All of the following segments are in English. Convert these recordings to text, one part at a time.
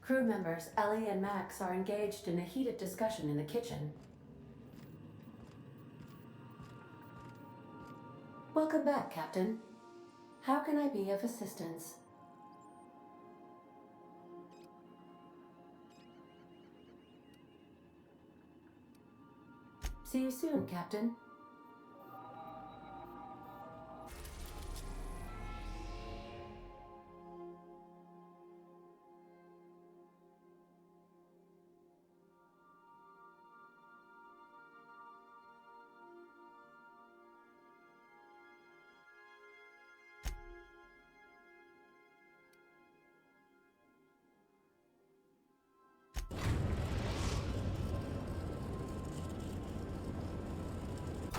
Crew members Ellie and Max are engaged in a heated discussion in the kitchen. Welcome back, Captain. How can I be of assistance? See you soon, Captain.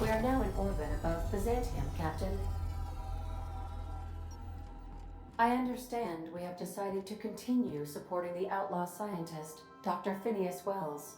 We are now in orbit above Byzantium, Captain. I understand we have decided to continue supporting the outlaw scientist, Dr. Phineas Wells.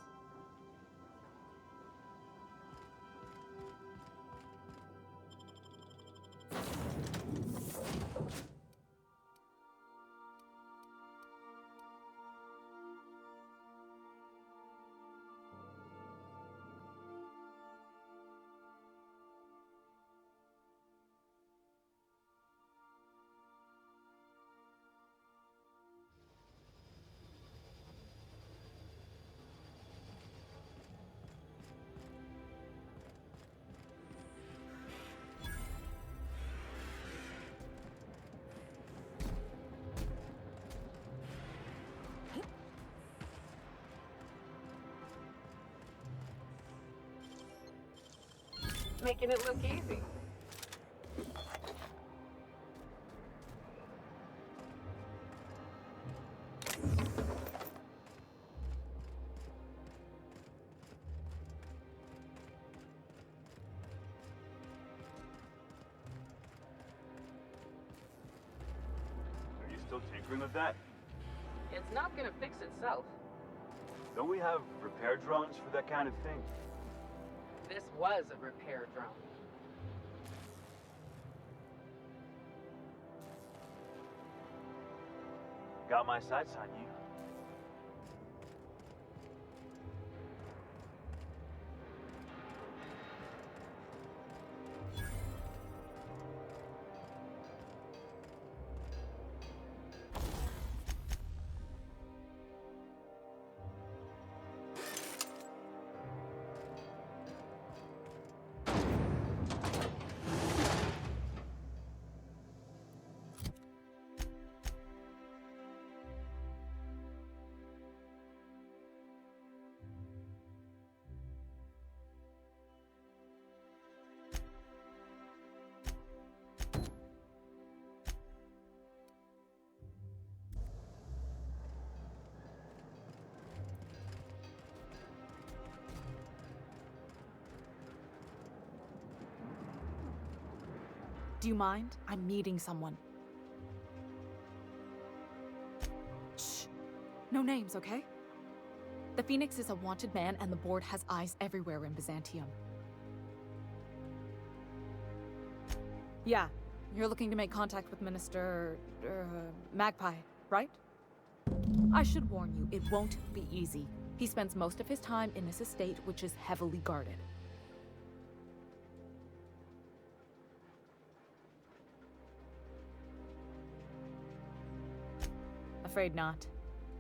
Making it look easy. Are you still tinkering with that? It's not gonna fix itself. Don't we have repair drones for that kind of thing? This was a repair drone. Got my sights on you. Do you mind? I'm meeting someone. Shh. No names, okay? The Phoenix is a wanted man, and the board has eyes everywhere in Byzantium. Yeah, you're looking to make contact with Minister... Magpie, right? I should warn you, it won't be easy. He spends most of his time in his estate, which is heavily guarded. Afraid not.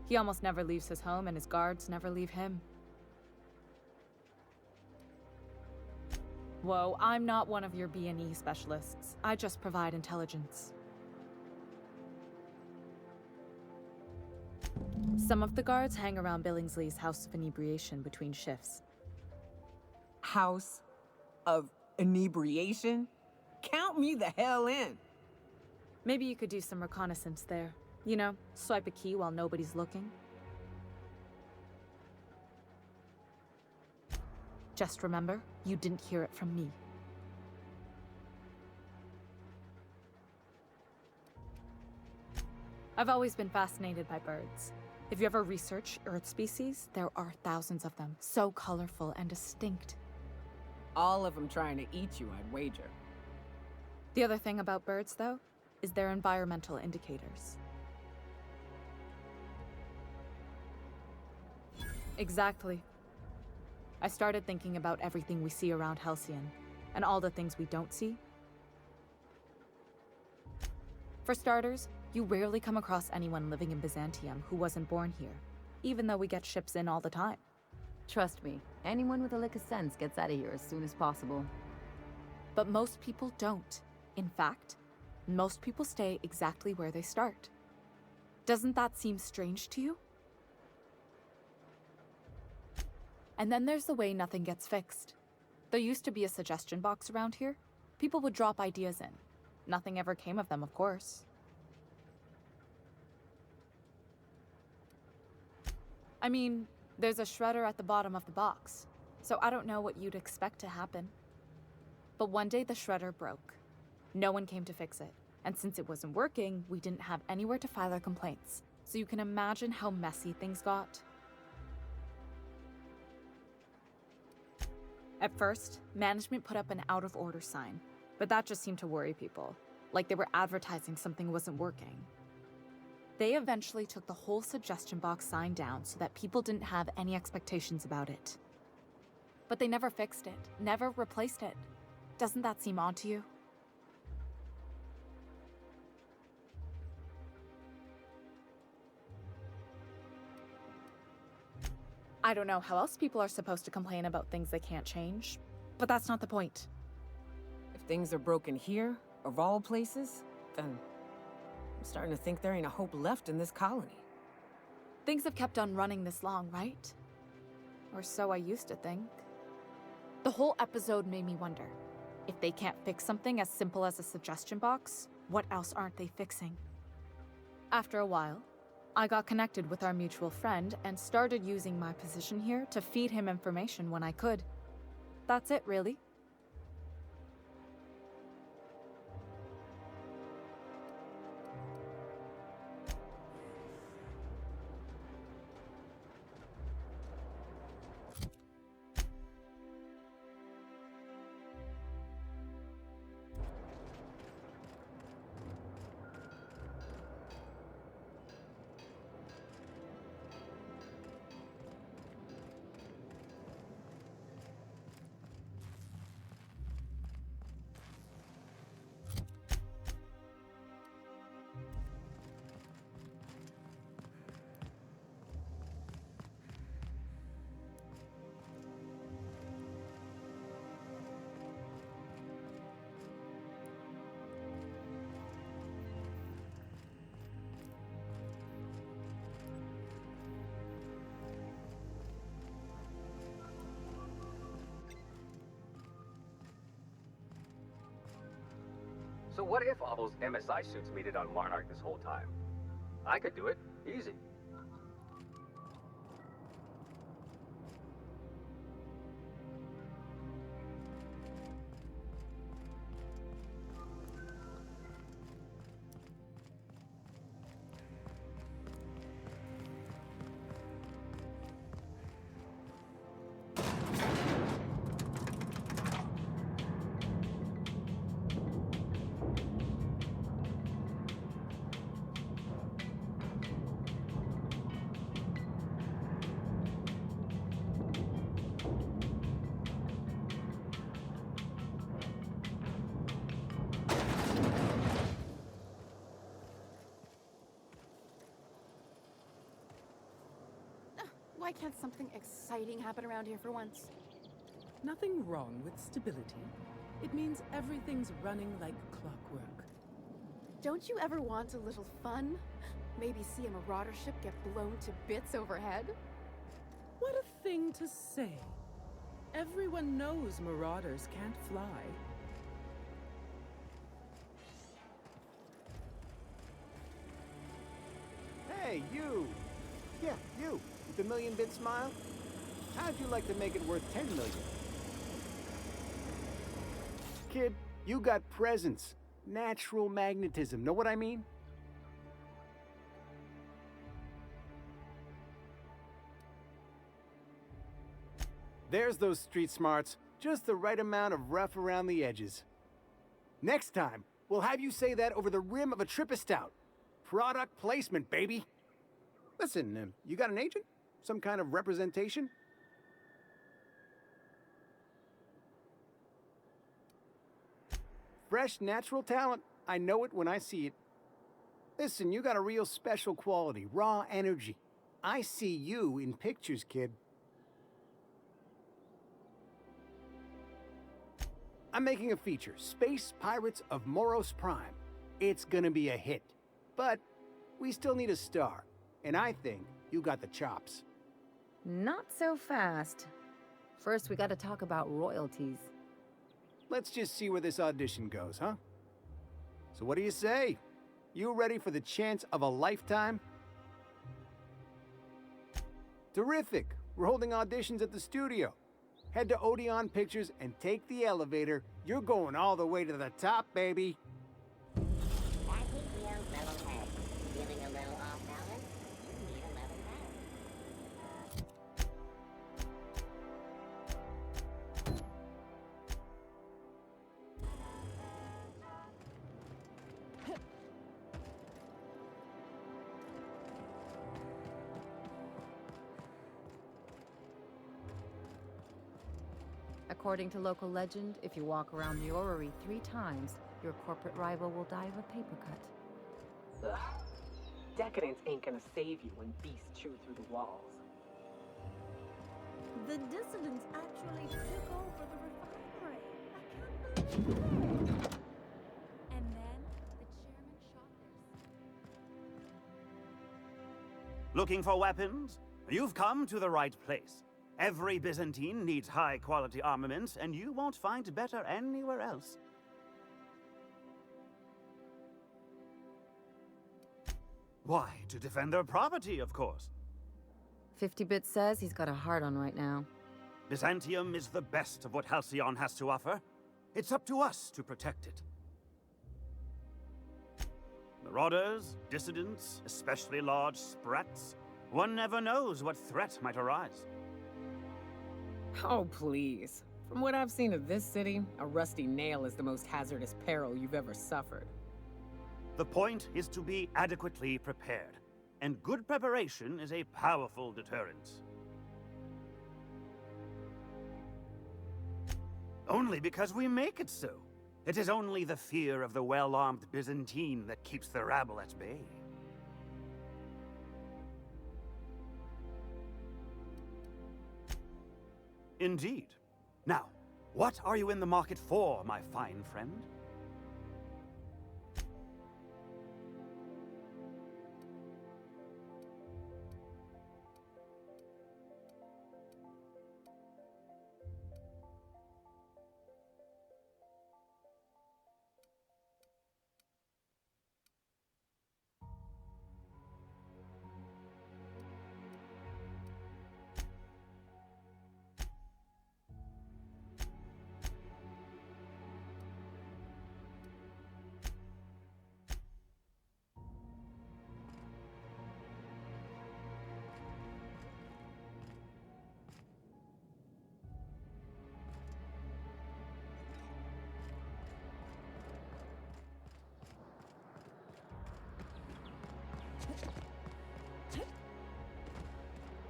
He almost never leaves his home, and his guards never leave him. Whoa, I'm not one of your B&E specialists. I just provide intelligence. Some of the guards hang around Billingsley's House of Inebriation between shifts. House of Inebriation? Count me the hell in! Maybe you could do some reconnaissance there. You know, swipe a key while nobody's looking. Just remember, you didn't hear it from me. I've always been fascinated by birds. If you ever research Earth species, there are thousands of them, so colorful and distinct. All of them trying to eat you, I'd wager. The other thing about birds, though, is their environmental indicators. Exactly. I started thinking about everything we see around Halcyon, and all the things we don't see. For starters, you rarely come across anyone living in Byzantium who wasn't born here, even though we get ships in all the time. Trust me, anyone with a lick of sense gets out of here as soon as possible. But most people don't. In fact, most people stay exactly where they start. Doesn't that seem strange to you? And then there's the way nothing gets fixed. There used to be a suggestion box around here. People would drop ideas in. Nothing ever came of them, of course. I mean, there's a shredder at the bottom of the box, so I don't know what you'd expect to happen. But one day the shredder broke. No one came to fix it, and since it wasn't working, we didn't have anywhere to file our complaints. So you can imagine how messy things got. At first, management put up an out-of-order sign, but that just seemed to worry people, like they were advertising something wasn't working. They eventually took the whole suggestion box sign down so that people didn't have any expectations about it. But they never fixed it, never replaced it. Doesn't that seem odd to you? I don't know how else people are supposed to complain about things they can't change, but that's not the point. If things are broken here, of all places, then I'm starting to think there ain't a hope left in this colony. Things have kept on running this long, right? Or so I used to think. The whole episode made me wonder, if they can't fix something as simple as a suggestion box, what else aren't they fixing? After a while, I got connected with our mutual friend and started using my position here to feed him information when I could. That's it, really. So what if all those MSI suits made it on Monarch this whole time? I could do it. Easy. Why can't something exciting happen around here for once? Nothing wrong with stability. It means everything's running like clockwork. Don't you ever want a little fun? Maybe see a marauder ship get blown to bits overhead? What a thing to say. Everyone knows marauders can't fly. Hey, you! Yeah, you, with the million-bit smile. How'd you like to make it worth 10 million? Kid, you got presence. Natural magnetism, know what I mean? There's those street smarts. Just the right amount of rough around the edges. Next time, we'll have you say that over the rim of a Trippa Stout. Product placement, baby. Listen, you got an agent? Some kind of representation? Fresh, natural talent. I know it when I see it. Listen, you got a real special quality, raw energy. I see you in pictures, kid. I'm making a feature, Space Pirates of Moros Prime. It's gonna be a hit. But we still need a star. And I think you got the chops. Not so fast. First, we gotta talk about royalties. Let's just see where this audition goes, huh? So what do you say? You ready for the chance of a lifetime? Terrific! We're holding auditions at the studio. Head to Odeon Pictures and take the elevator. You're going all the way to the top, baby. Feeling a little off balance? You need a level head. According to local legend, if you walk around the orrery 3 times, your corporate rival will die of a paper cut. Ugh. Decadence ain't gonna save you when beasts chew through the walls. The dissidents actually took over the refinery. I can't believe it. And then the chairman shot their... Looking for weapons? You've come to the right place. Every Byzantine needs high-quality armaments, and you won't find better anywhere else. Why, to defend their property, of course. 50-Bit says he's got a hard on right now. Byzantium is the best of what Halcyon has to offer. It's up to us to protect it. Marauders, dissidents, especially large sprats. One never knows what threat might arise. Oh, please. From what I've seen of this city, a rusty nail is the most hazardous peril you've ever suffered. The point is to be adequately prepared, and good preparation is a powerful deterrent. Only because we make it so. It is only the fear of the well-armed Byzantine that keeps the rabble at bay. Indeed. Now, what are you in the market for, my fine friend?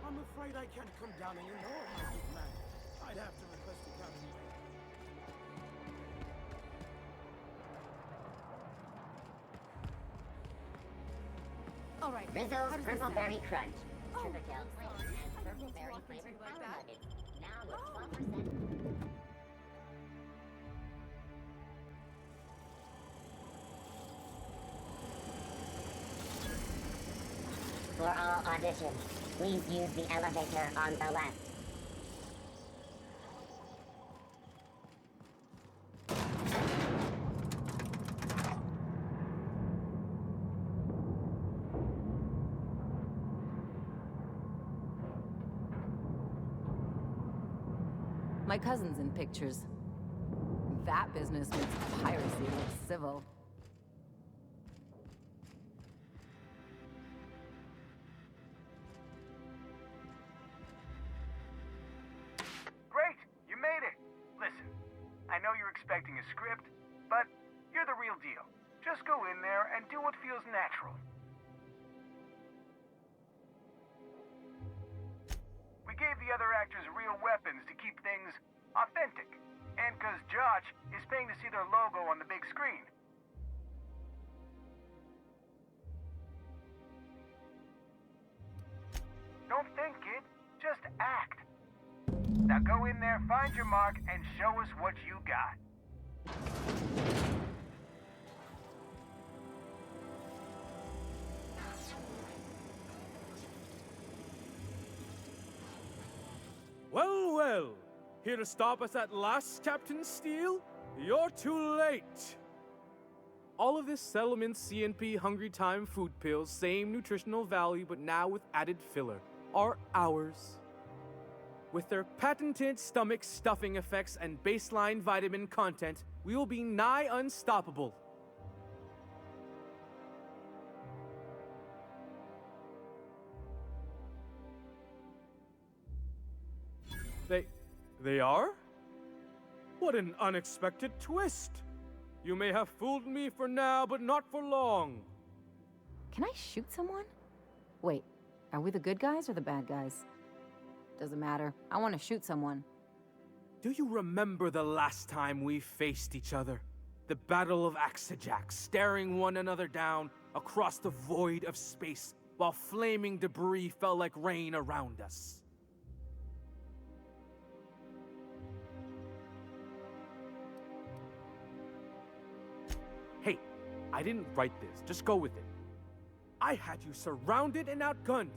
I'm afraid I can't come down anymore, my big man. I'd have to request a cabin. All right. Rizzo's Purple Berry Crunch. Oh, Sugar Tail Flakes and Purple Berry flavored Power Nuggets. Now with 12%. For all auditions, please use the elevator on the left. My cousin's in pictures. That business makes piracy look civil. Great! You made it! Listen, I know you're expecting a script, but you're the real deal. Just go in there and do what feels natural. gave the other actors real weapons to keep things authentic. And because Josh is paying to see their logo on the big screen. Don't think, kid. Just act. Now go in there, find your mark, and show us what you got. Well, well. Here to stop us at last, Captain Steele? You're too late. All of this settlement CNP Hungry Time food pills, same nutritional value, but now with added filler, are ours. With their patented stomach stuffing effects and baseline vitamin content, we will be nigh unstoppable. They are? What an unexpected twist! You may have fooled me for now, but not for long. Can I shoot someone? Wait, are we the good guys or the bad guys? Doesn't matter. I want to shoot someone. Do you remember the last time we faced each other? The Battle of Axejack, staring one another down across the void of space while flaming debris fell like rain around us. Hey, I didn't write this. Just go with it. I had you surrounded and outgunned,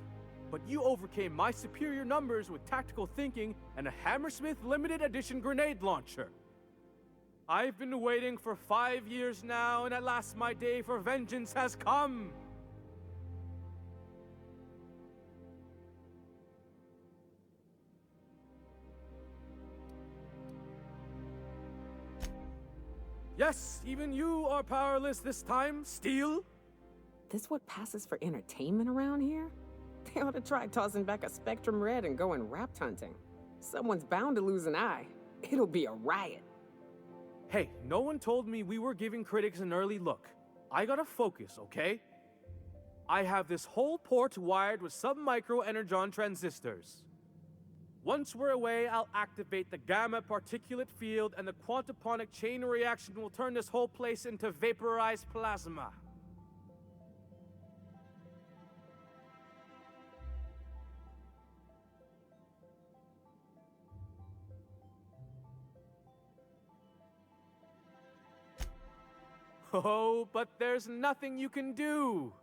but you overcame my superior numbers with tactical thinking and a Hammersmith limited edition grenade launcher. I've been waiting for 5 years now, and at last my day for vengeance has come. Yes, even you are powerless this time, Steele. This what passes for entertainment around here? They ought to try tossing back a Spectrum Red and going rapt hunting. Someone's bound to lose an eye. It'll be a riot. Hey, no one told me we were giving critics an early look. I gotta focus, okay? I have this whole port wired with sub-micro energon transistors. Once we're away, I'll activate the gamma particulate field and the quantaponic chain reaction will turn this whole place into vaporized plasma. Oh, but there's nothing you can do.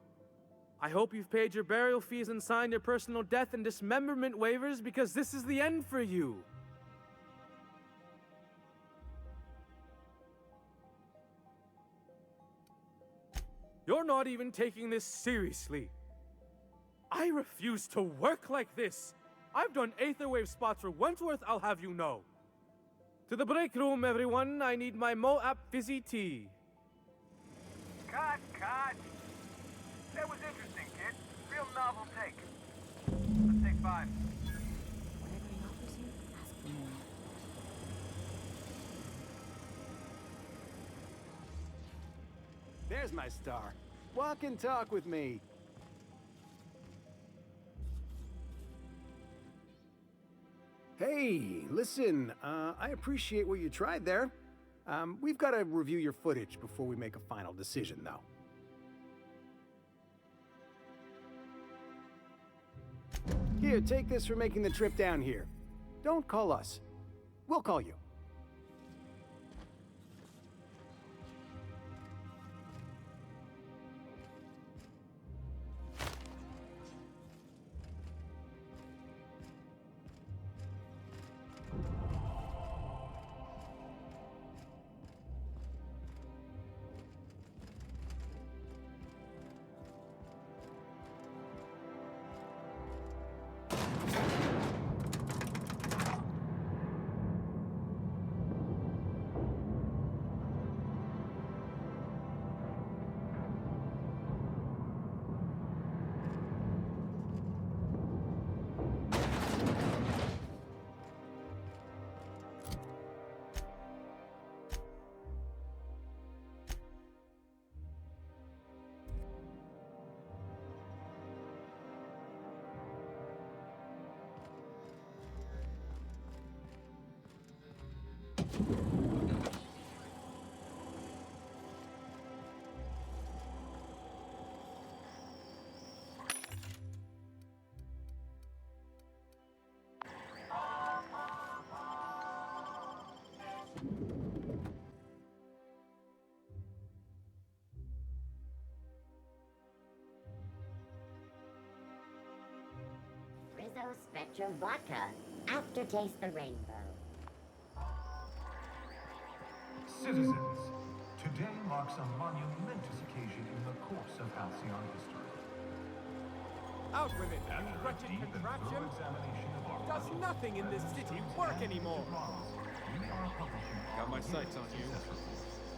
I hope you've paid your burial fees and signed your personal death and dismemberment waivers because this is the end for you. You're not even taking this seriously. I refuse to work like this. I've done Aetherwave spots for Wentworth, I'll have you know. To the break room, everyone. I need my Moab fizzy tea. Cut! That was interesting, kid. Real novel take. Let's take 5. Whatever he offers you, ask for more. There's my star. Walk and talk with me. Hey, listen, I appreciate what you tried there. We've got to review your footage before we make a final decision, though. Here, take this for making the trip down here. Don't call us. We'll call you. Iso Spectrum Vodka. Aftertaste the rainbow. Citizens, today marks a monumentous occasion in the course of Halcyon history. Out with it, After you a wretched deep and contraption! thorough examination of our Does money, nothing in this city work anymore? we are publishing Got my our sights on you. success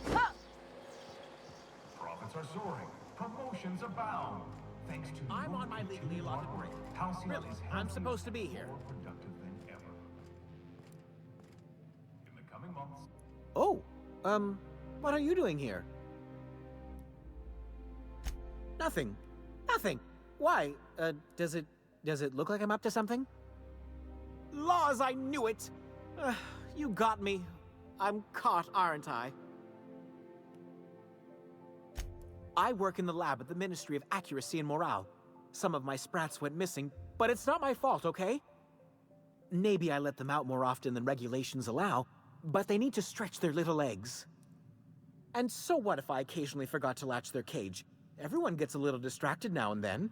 report. Profits are soaring. Promotions abound. Thanks to I'm on my legally allotted break. Halcyon Really, is I'm healthier supposed to be and here. more productive than ever. In the coming months, Oh, what are you doing here? Nothing. Nothing. Why? Does it look like I'm up to something? Laws, I knew it! You got me. I'm caught, aren't I? I work in the lab at the Ministry of Accuracy and Morale. Some of my sprats went missing, but it's not my fault, okay? Maybe I let them out more often than regulations allow, but they need to stretch their little legs. And so what if I occasionally forgot to latch their cage? Everyone gets a little distracted now and then.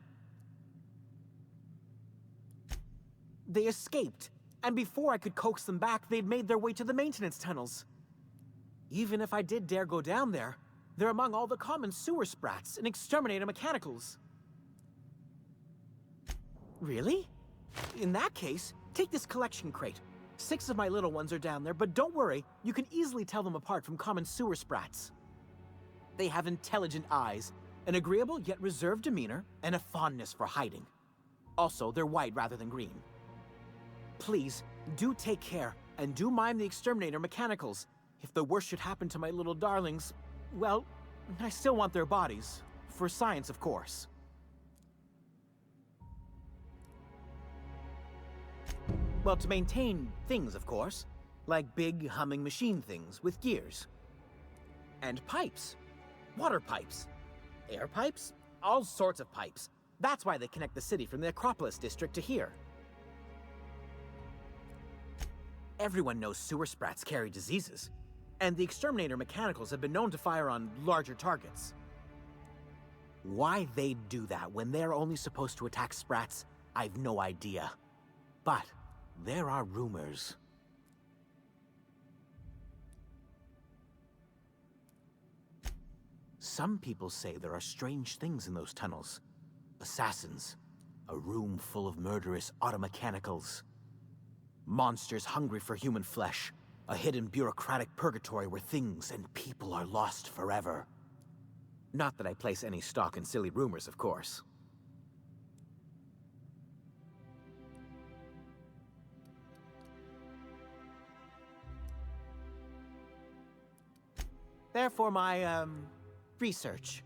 They escaped, and before I could coax them back, they'd made their way to the maintenance tunnels. Even if I did dare go down there, they're among all the common sewer sprats and exterminator mechanicals. Really? In that case, take this collection crate. 6 of my little ones are down there, but don't worry, you can easily tell them apart from common sewer sprats. They have intelligent eyes, an agreeable yet reserved demeanor, and a fondness for hiding. Also, they're white rather than green. Please, do take care, and do mime the exterminator mechanicals. If the worst should happen to my little darlings, well, I still want their bodies. For science, of course. Well, to maintain things, of course. Like big, humming machine things with gears. And pipes. Water pipes. Air pipes. All sorts of pipes. That's why they connect the city from the Acropolis district to here. Everyone knows sewer sprats carry diseases. And the exterminator mechanicals have been known to fire on larger targets. Why they'd do that when they're only supposed to attack sprats, I've no idea. But there are rumors. Some people say there are strange things in those tunnels. Assassins, a room full of murderous automechanicals. Monsters hungry for human flesh. A hidden bureaucratic purgatory where things and people are lost forever. Not that I place any stock in silly rumors, of course. Therefore, my, research.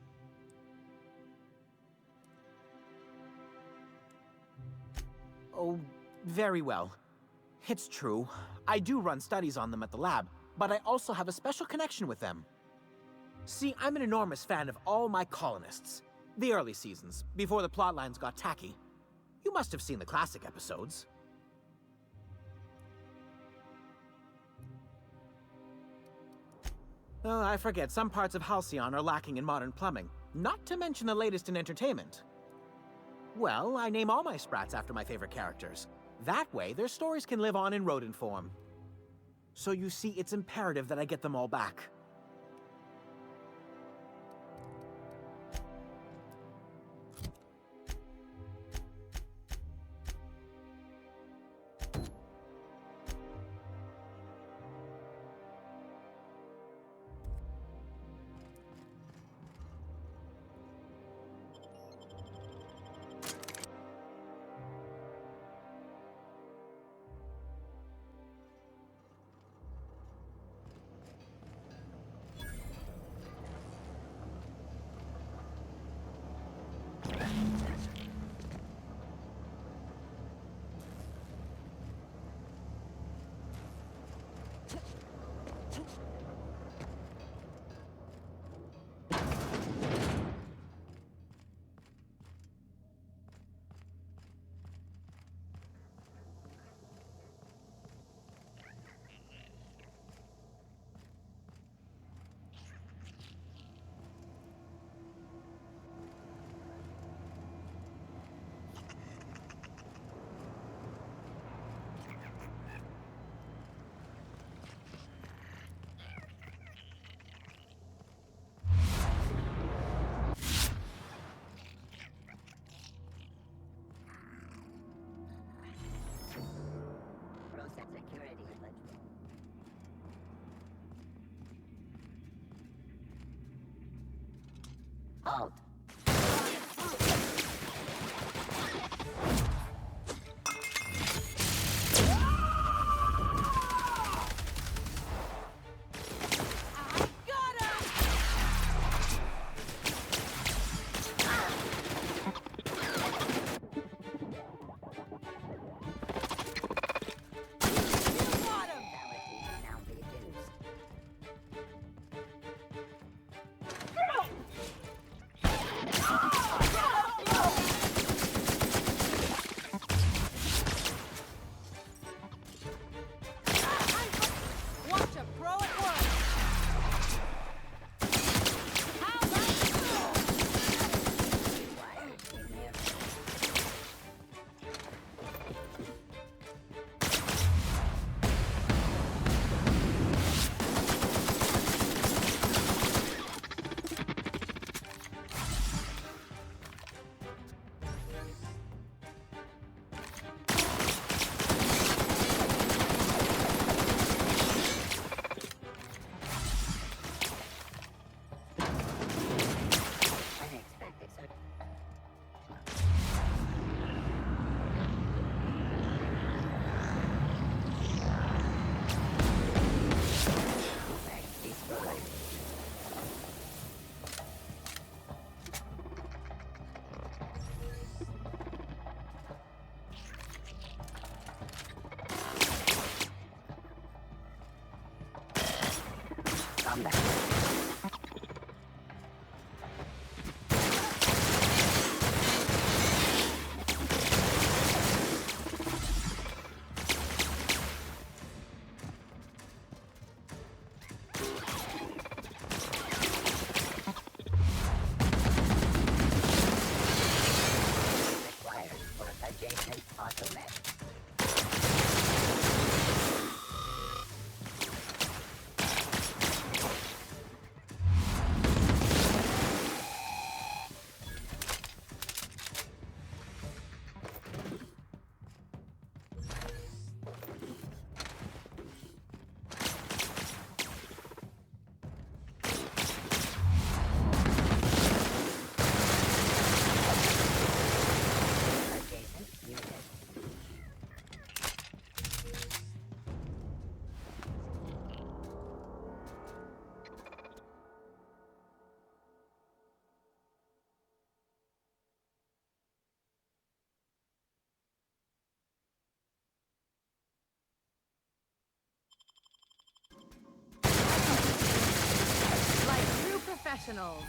Oh, very well. It's true. I do run studies on them at the lab, but I also have a special connection with them. See, I'm an enormous fan of all my colonists. The early seasons, before the plotlines got tacky. You must have seen the classic episodes. Oh, I forget, some parts of Halcyon are lacking in modern plumbing, not to mention the latest in entertainment. Well, I name all my sprats after my favorite characters. That way, their stories can live on in rodent form. So you see, it's imperative that I get them all back. halt. Come back. Required for adjacent automet. Like true professionals.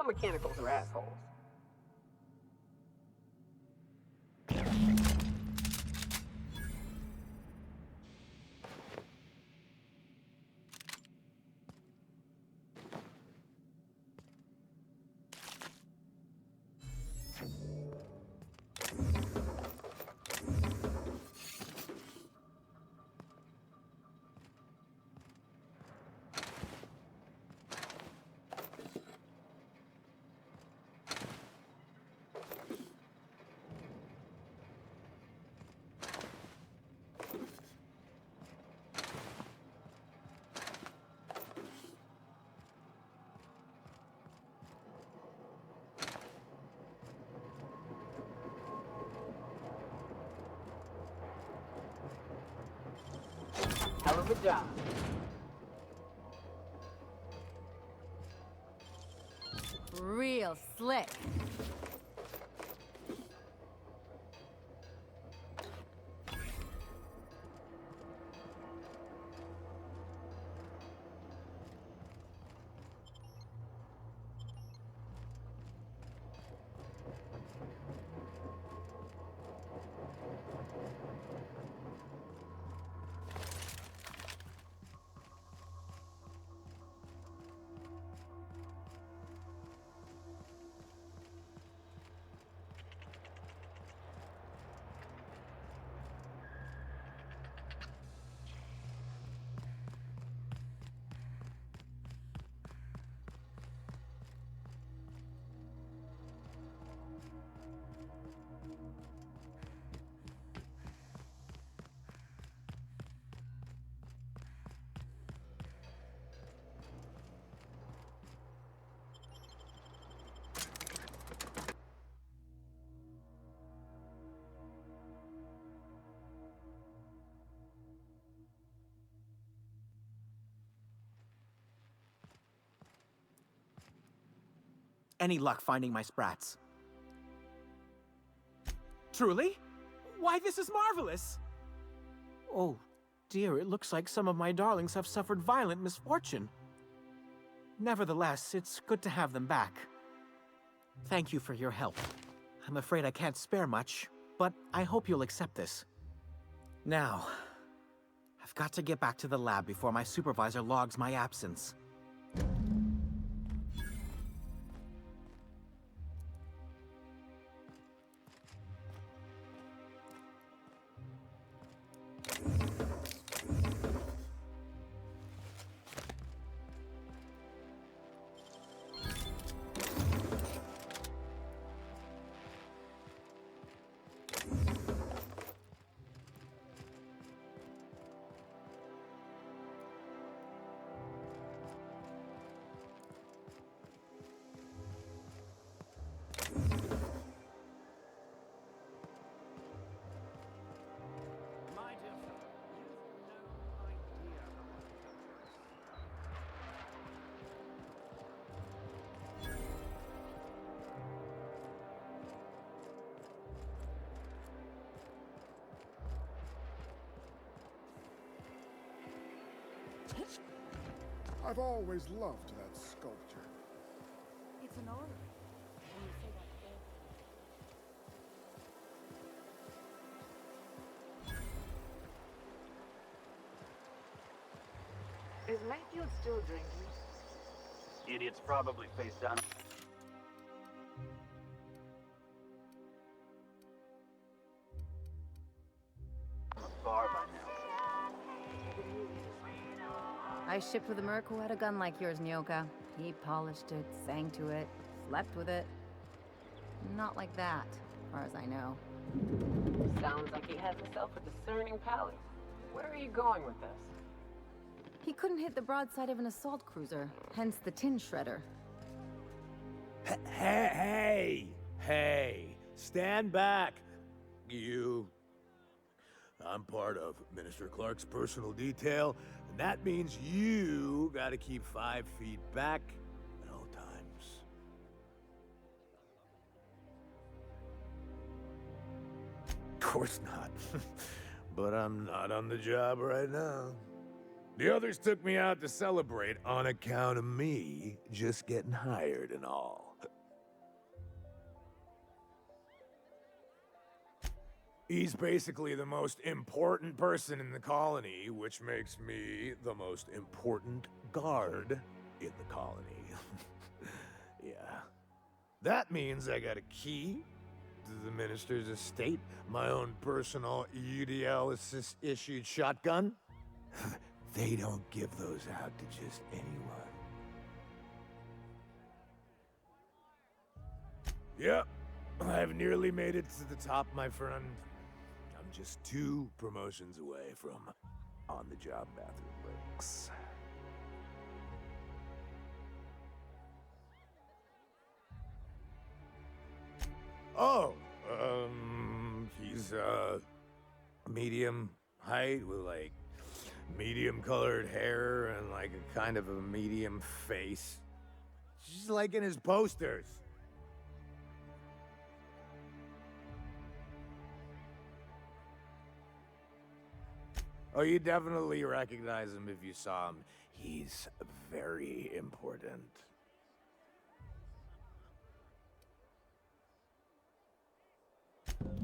mechanicals are assholes. Hell of a job. Real slick. Any luck finding my sprats? Truly? Why, this is marvelous! Oh, dear, it looks like some of my darlings have suffered violent misfortune. Nevertheless, it's good to have them back. Thank you for your help. I'm afraid I can't spare much, but I hope you'll accept this. Now, I've got to get back to the lab before my supervisor logs my absence. I've always loved that sculpture. It's an honor. Is Mayfield still drinking? Idiot's probably face down. Bar by now. I shipped with a merc who had a gun like yours, Nyoka. He polished it, sang to it, slept with it. Not like that, as far as I know. Sounds like he has himself a discerning palate. Where are you going with this? He couldn't hit the broadside of an assault cruiser, hence the tin shredder. Hey, stand back, you. I'm part of Minister Clark's personal detail, and that means you gotta keep 5 feet back at all times. Of course not. But I'm not on the job right now. The others took me out to celebrate on account of me just getting hired and all. He's basically the most important person in the colony, which makes me the most important guard in the colony. Yeah. That means I got a key to the minister's estate, my own personal UDL-issued shotgun. They don't give those out to just anyone. Yep, I've nearly made it to the top, my friend. I'm just 2 promotions away from on-the-job bathroom breaks. Oh, he's, medium height with, like, medium-colored hair and, like, a kind of a medium face. Just like in his posters. Oh, you definitely recognize him if you saw him. He's very important.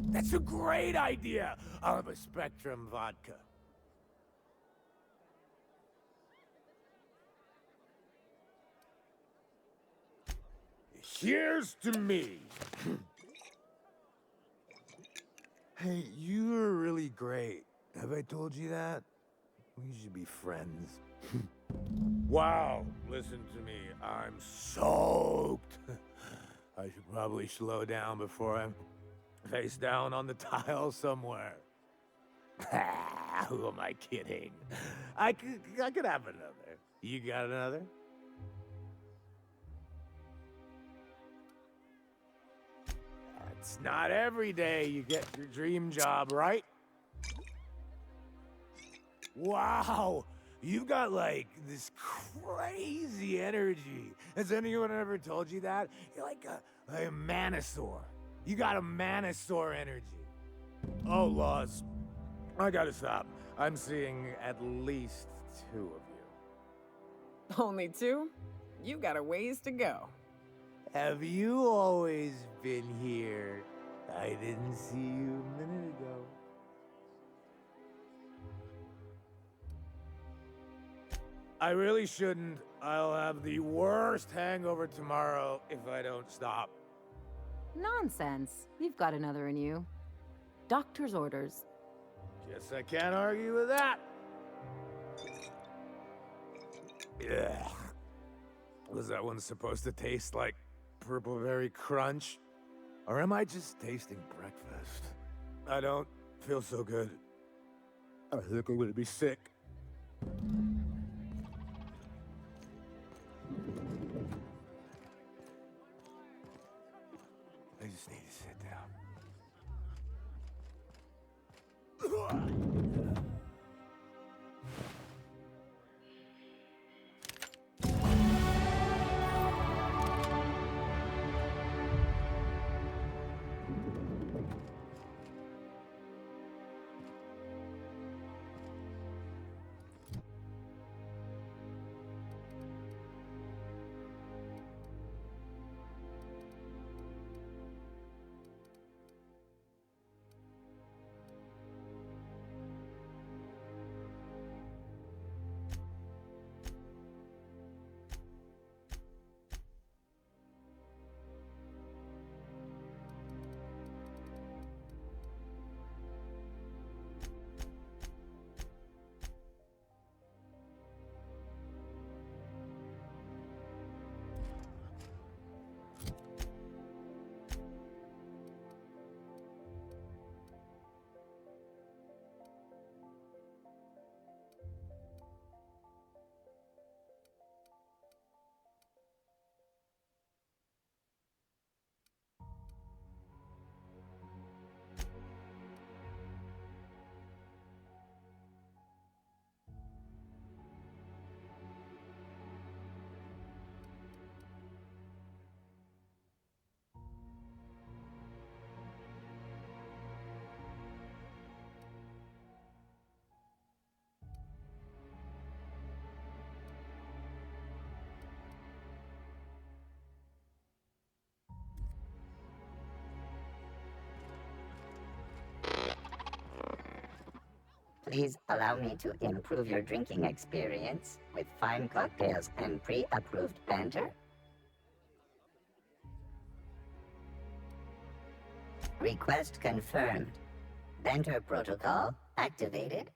That's a great idea! I'll have a Spectrum vodka. Here's to me. Hey, you're really great. Have I told you that? We should be friends. Wow, listen to me. I'm soaked. I should probably slow down before I'm face down on the tile somewhere. Who am I kidding? I could have another. You got another? It's not every day you get your dream job, right? Wow, you've got like this crazy energy. Has anyone ever told you that? You're like a manosaur. You got a manosaur energy. Oh, Laws, I gotta stop. I'm seeing at least 2 of you. Only 2? You got a ways to go. Have you always been here? I didn't see you a minute ago. I really shouldn't. I'll have the worst hangover tomorrow if I don't stop. Nonsense. You've got another in you. Doctor's orders. Guess I can't argue with that. Yeah. Was that one supposed to taste like Purple Berry Crunch? Or am I just tasting breakfast? I don't feel so good. I think I'm gonna be sick. I just need to sit down. Please allow me to improve your drinking experience with fine cocktails and pre-approved banter. Request confirmed. Banter protocol activated.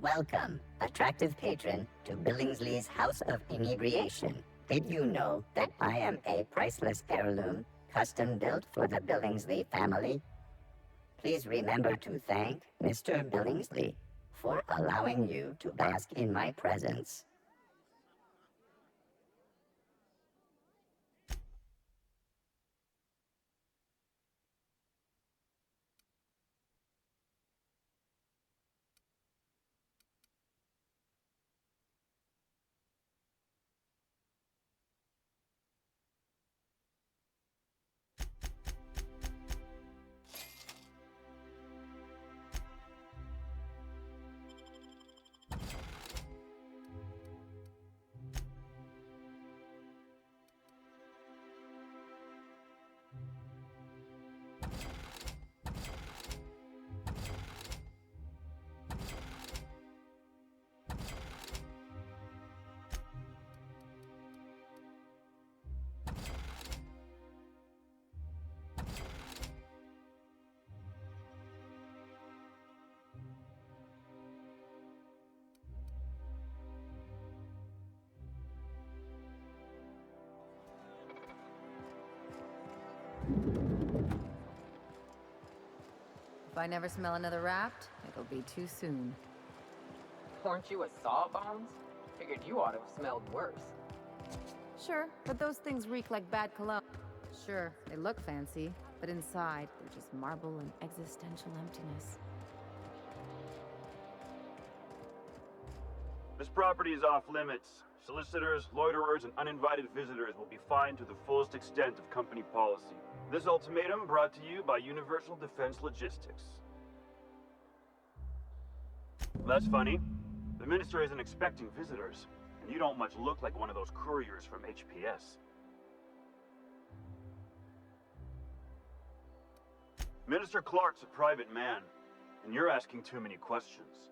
Welcome, attractive patron, to Billingsley's House of Inebriation. Did you know that I am a priceless heirloom, custom built for the Billingsley family? Please remember to thank Mr. Billingsley for allowing you to bask in my presence. If I never smell another raft, it'll be too soon. Weren't you a sawbones? Figured you ought to have smelled worse. Sure, but those things reek like bad cologne. Sure, they look fancy, but inside, they're just marble and existential emptiness. This property is off limits. Solicitors, loiterers, and uninvited visitors will be fined to the fullest extent of company policy. This ultimatum brought to you by Universal Defense Logistics. That's funny. The minister isn't expecting visitors, and you don't much look like one of those couriers from HPS. Minister Clark's a private man, and you're asking too many questions.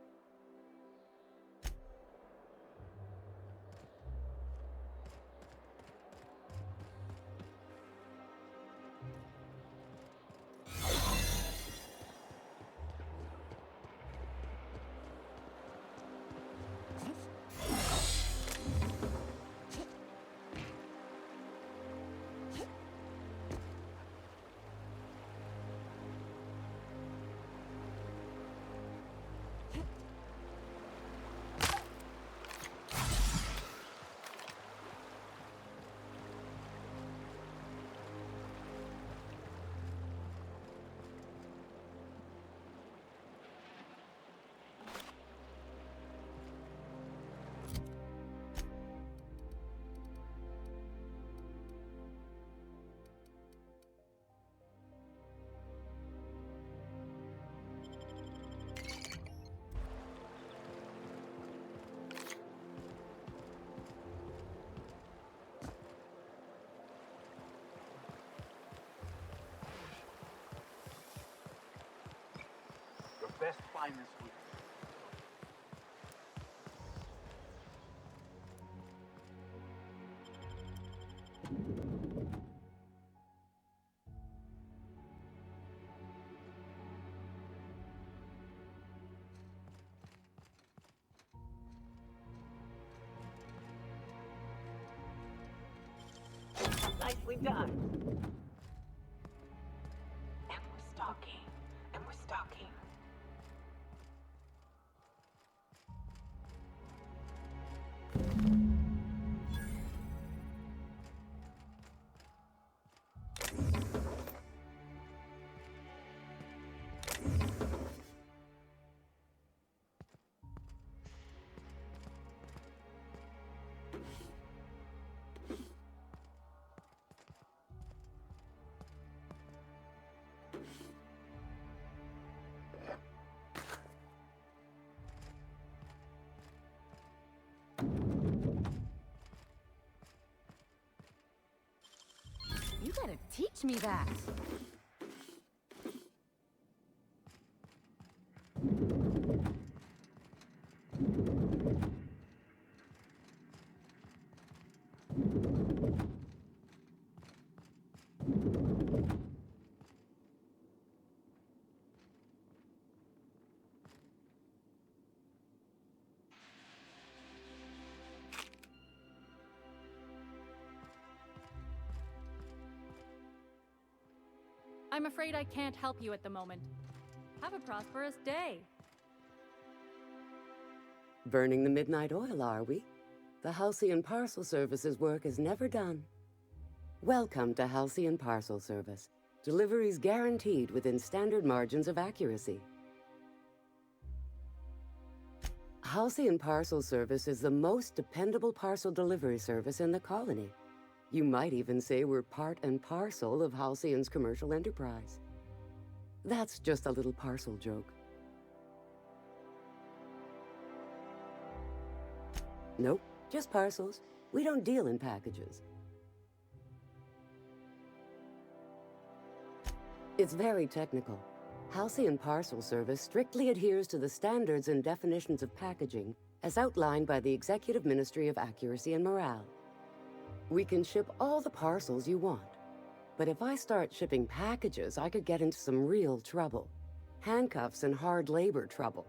Best find this week. Nicely done. And we're stalking. And we're stalking. You gotta teach me that. I'm afraid I can't help you at the moment. Have a prosperous day. Burning the midnight oil, are we? The Halcyon Parcel Service's work is never done. Welcome to Halcyon Parcel Service. Deliveries guaranteed within standard margins of accuracy. Halcyon Parcel Service is the most dependable parcel delivery service in the colony. You might even say we're part and parcel of Halcyon's commercial enterprise. That's just a little parcel joke. Nope, just parcels. We don't deal in packages. It's very technical. Halcyon Parcel Service strictly adheres to the standards and definitions of packaging as outlined by the Executive Ministry of Accuracy and Morale. We can ship all the parcels you want, but if I start shipping packages, I could get into some real trouble. Handcuffs and hard labor trouble.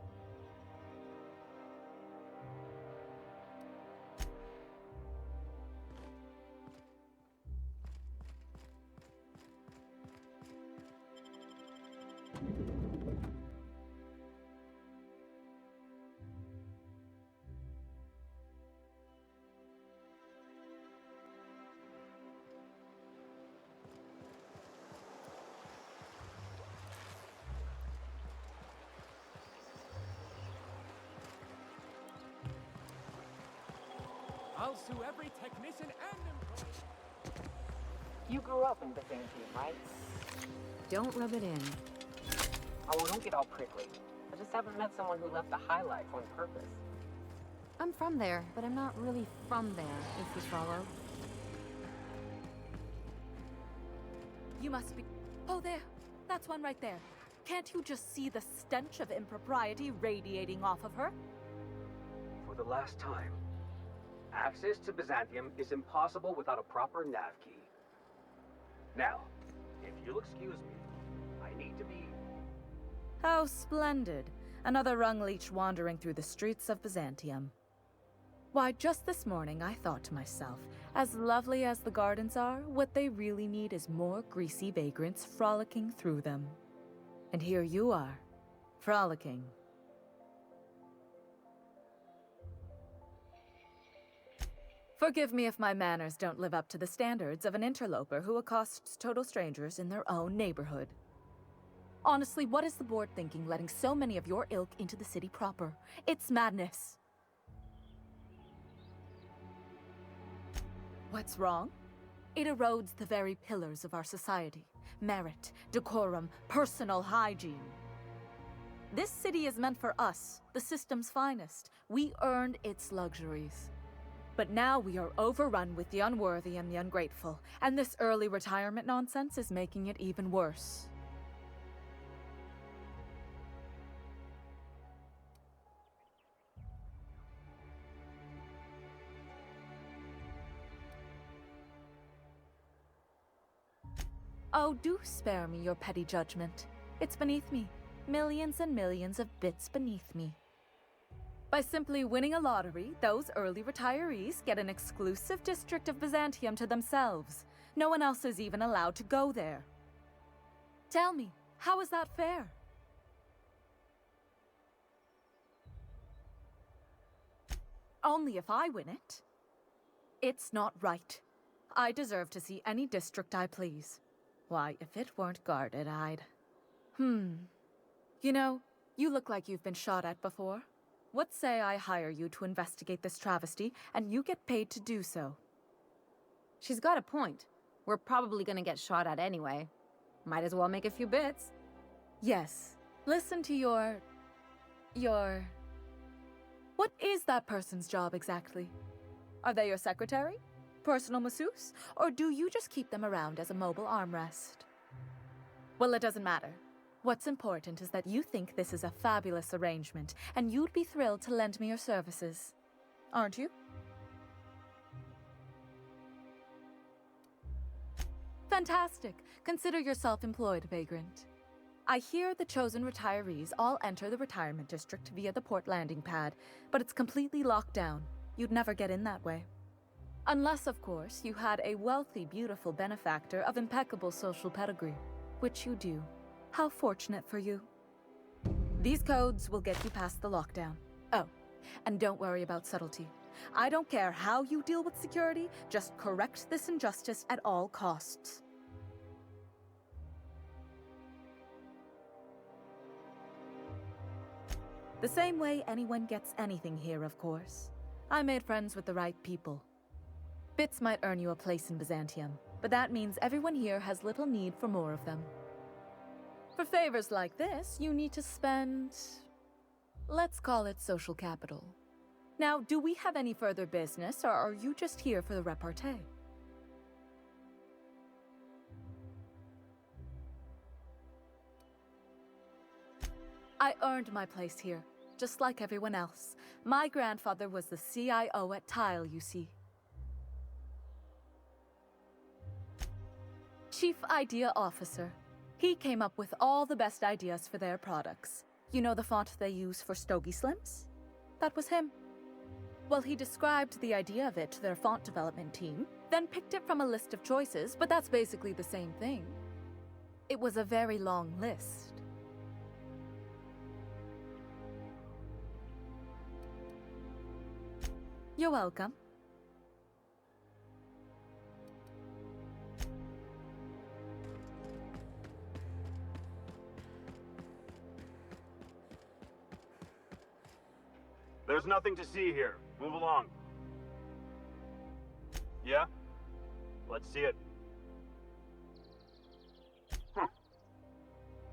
I'll sue every technician and employee. You grew up in Byzantium, right? Don't rub it in. Oh, don't get all prickly. I just haven't met someone who left the highlights on purpose. I'm from there, but I'm not really from there, if you follow. You must be... Oh, there. That's one right there. Can't you just see the stench of impropriety radiating off of her? For the last time, access to Byzantium is impossible without a proper nav key. Now, if you'll excuse me, I need to be... How splendid. Another rung leech wandering through the streets of Byzantium. Why, just this morning I thought to myself, as lovely as the gardens are, what they really need is more greasy vagrants frolicking through them. And here you are, frolicking. Forgive me if my manners don't live up to the standards of an interloper who accosts total strangers in their own neighborhood. Honestly, what is the board thinking letting so many of your ilk into the city proper? It's madness. What's wrong? It erodes the very pillars of our society. Merit, decorum, personal hygiene. This city is meant for us, the system's finest. We earned its luxuries. But now we are overrun with the unworthy and the ungrateful, and this early retirement nonsense is making it even worse. Oh, do spare me your petty judgment. It's beneath me. Millions and millions of bits beneath me. By simply winning a lottery, those early retirees get an exclusive district of Byzantium to themselves. No one else is even allowed to go there. Tell me, how is that fair? Only if I win it. It's not right. I deserve to see any district I please. Why, if it weren't guarded, I'd... You know, you look like you've been shot at before. What say I hire you to investigate this travesty, and you get paid to do so? She's got a point. We're probably gonna get shot at anyway. Might as well make a few bits. Yes. Listen to your... What is that person's job exactly? Are they your secretary? Personal masseuse? Or do you just keep them around as a mobile armrest? Well, it doesn't matter. What's important is that you think this is a fabulous arrangement, and you'd be thrilled to lend me your services. Aren't you? Fantastic. Consider yourself employed, vagrant. I hear the chosen retirees all enter the retirement district via the port landing pad, but it's completely locked down. You'd never get in that way. Unless, of course, you had a wealthy, beautiful benefactor of impeccable social pedigree. which you do. How fortunate for you. These codes will get you past the lockdown. Oh, and don't worry about subtlety. I don't care how you deal with security, just correct this injustice at all costs. The same way anyone gets anything here, of course. I made friends with the right people. Bits might earn you a place in Byzantium, but that means everyone here has little need for more of them. For favors like this, you need to spend... let's call it social capital. Now, do we have any further business, or are you just here for the repartee? I earned my place here, just like everyone else. My grandfather was the CIO at Tile, you see. Chief Idea Officer. He came up with all the best ideas for their products. You know the font they use for Stogie Slims? That was him. Well, he described the idea of it to their font development team, then picked it from a list of choices, but that's basically the same thing. It was a very long list. You're welcome. There's nothing to see here. Move along. Yeah? Let's see it.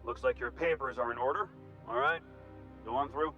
Looks like your papers are in order. All right. Go on through.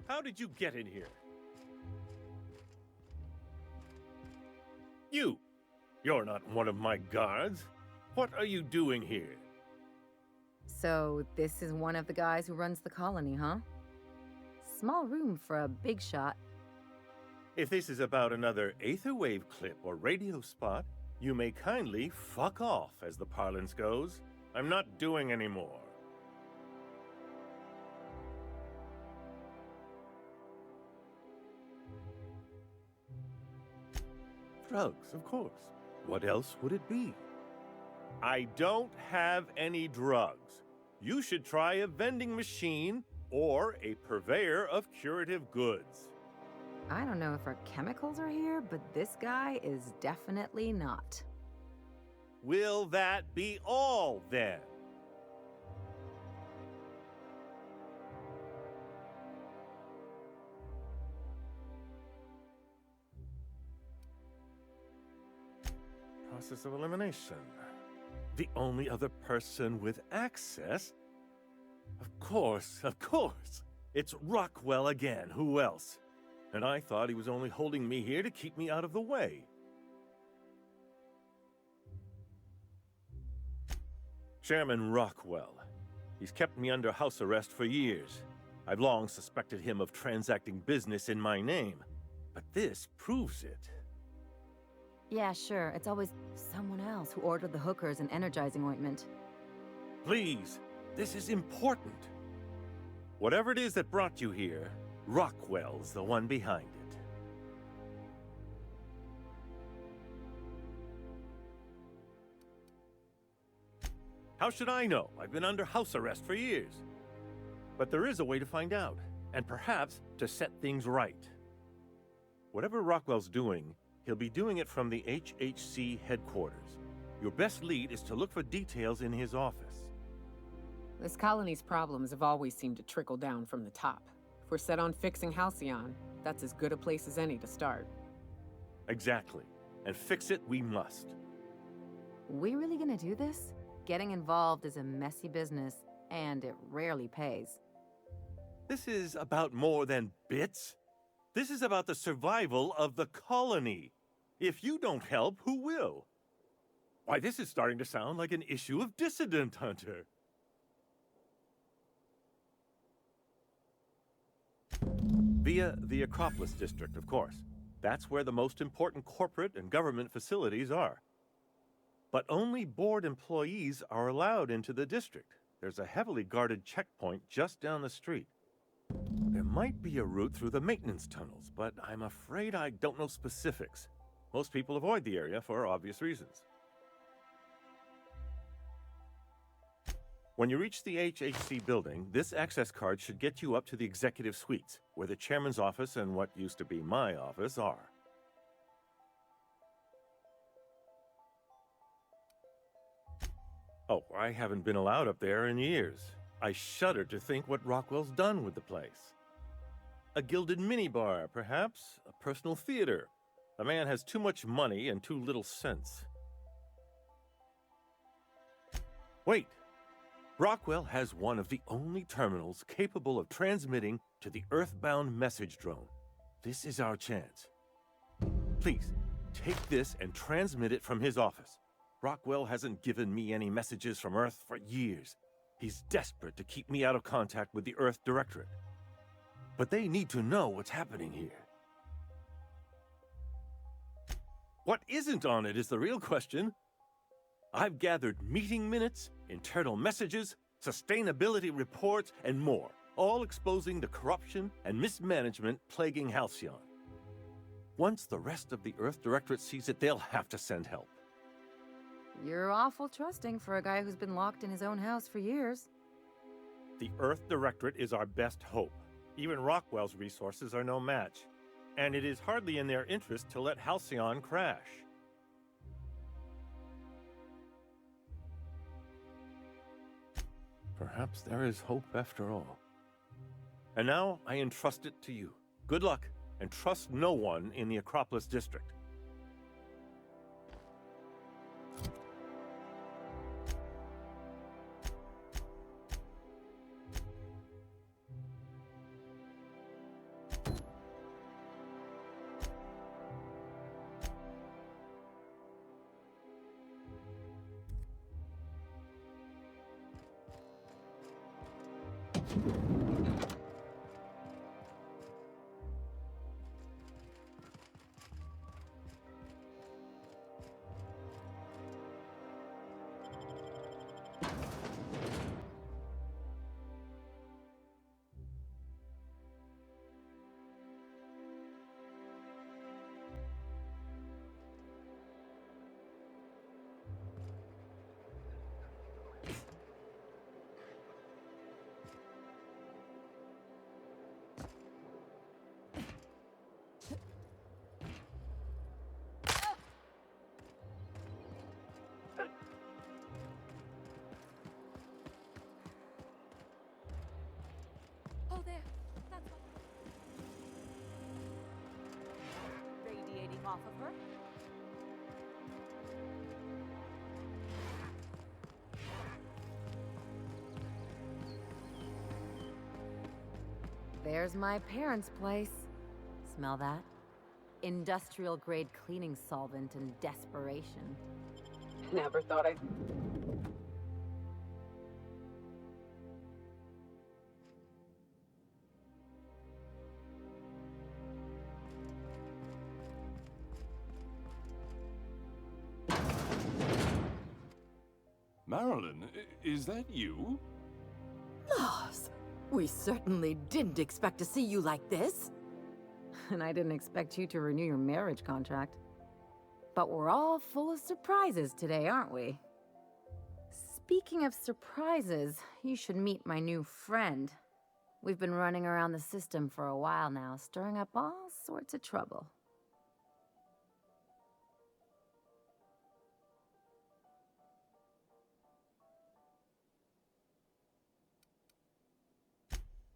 How did you get in here? You're not one of my guards. What are you doing here? So, this is one of the guys who runs the colony, huh? Small room for a big shot. If this is about another Aetherwave clip or radio spot, you may kindly fuck off, as the parlance goes. I'm not doing any more. Drugs, of course. What else would it be? I don't have any drugs. You should try a vending machine or a purveyor of curative goods. I don't know if our chemicals are here, but this guy is definitely not. Will that be all, then? Process of elimination. The only other person with access? Of course. It's Rockwell again. Who else? And I thought he was only holding me here to keep me out of the way. Chairman Rockwell, He's kept me under house arrest for years. I've long suspected him of transacting business in my name, but this proves it. Yeah, sure. It's always someone else who ordered the hookers and energizing ointment. Please, this is important. Whatever it is that brought you here, Rockwell's the one behind it. How should I know? I've been under house arrest for years. But there is a way to find out, and perhaps to set things right. Whatever Rockwell's doing, he'll be doing it from the HHC headquarters. Your best lead is to look for details in his office. This colony's problems have always seemed to trickle down from the top. If we're set on fixing Halcyon, that's as good a place as any to start. Exactly. And fix it we must. We really gonna do this? Getting involved is a messy business, and it rarely pays. This is about more than bits. This is about the survival of the colony. If you don't help, who will? Why, this is starting to sound like an issue of Dissident Hunter. Via the Acropolis District, of course. That's where the most important corporate and government facilities are. But only board employees are allowed into the district. There's a heavily guarded checkpoint just down the street. There might be a route through the maintenance tunnels, but I'm afraid I don't know specifics. Most people avoid the area for obvious reasons. When you reach the HHC building, this access card should get you up to the executive suites, where the chairman's office and what used to be my office are. Oh, I haven't been allowed up there in years. I shudder to think what Rockwell's done with the place. A gilded minibar, perhaps? A personal theater. The man has too much money and too little sense. Wait! Rockwell has one of the only terminals capable of transmitting to the Earthbound message drone. This is our chance. Please, take this and transmit it from his office. Rockwell hasn't given me any messages from Earth for years. He's desperate to keep me out of contact with the Earth Directorate. But they need to know what's happening here. What isn't on it is the real question. I've gathered meeting minutes, internal messages, sustainability reports, and more, all exposing the corruption and mismanagement plaguing Halcyon. Once the rest of the Earth Directorate sees it, they'll have to send help. You're awful trusting for a guy who's been locked in his own house for years. The Earth Directorate is our best hope. Even Rockwell's resources are no match. And it is hardly in their interest to let Halcyon crash. Perhaps there is hope after all. And now I entrust it to you. Good luck, and trust no one in the Acropolis District. Oh, there. That's what... Radiating off of her. There's my parents' place. Smell that? Industrial-grade cleaning solvent and desperation. Never thought I'd... Marilyn, is that you? Laws, we certainly didn't expect to see you like this. And I didn't expect you to renew your marriage contract. But we're all full of surprises today, aren't we? Speaking of surprises, you should meet my new friend. We've been running around the system for a while now, stirring up all sorts of trouble.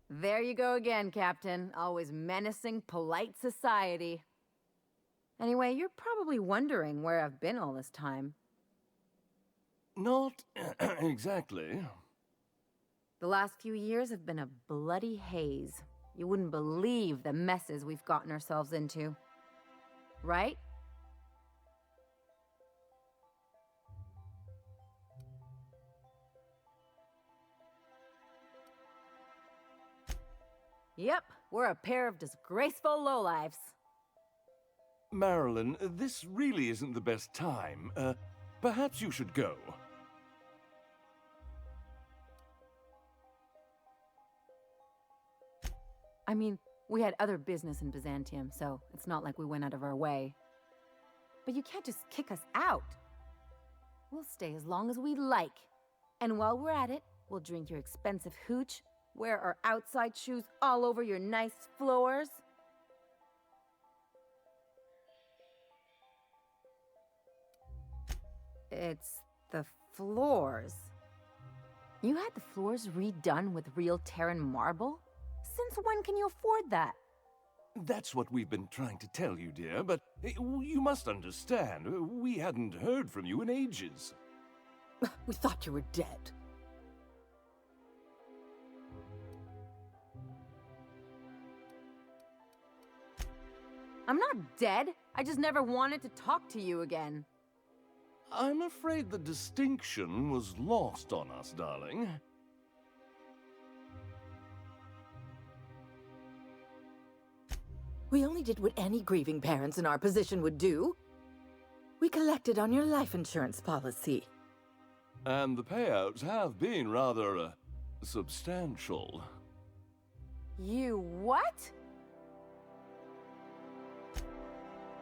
There you go again, Captain. Always menacing polite society. Anyway, you're probably wondering where I've been all this time. Not exactly. The last few years have been a bloody haze. You wouldn't believe the messes we've gotten ourselves into. Right? Yep, we're a pair of disgraceful lowlifes. Marilyn, this really isn't the best time. Perhaps you should go. I mean, we had other business in Byzantium, so it's not like we went out of our way. But you can't just kick us out. We'll stay as long as we like. And while we're at it, we'll drink your expensive hooch, wear our outside shoes all over your nice floors. It's the floors. You had the floors redone with real Terran marble? Since when can you afford that? That's what we've been trying to tell you, dear, but you must understand, we hadn't heard from you in ages. We thought you were dead. I'm not dead. I just never wanted to talk to you again. I'm afraid the distinction was lost on us, darling. We only did what any grieving parents in our position would do. We collected on your life insurance policy. And the payouts have been rather, substantial. You what?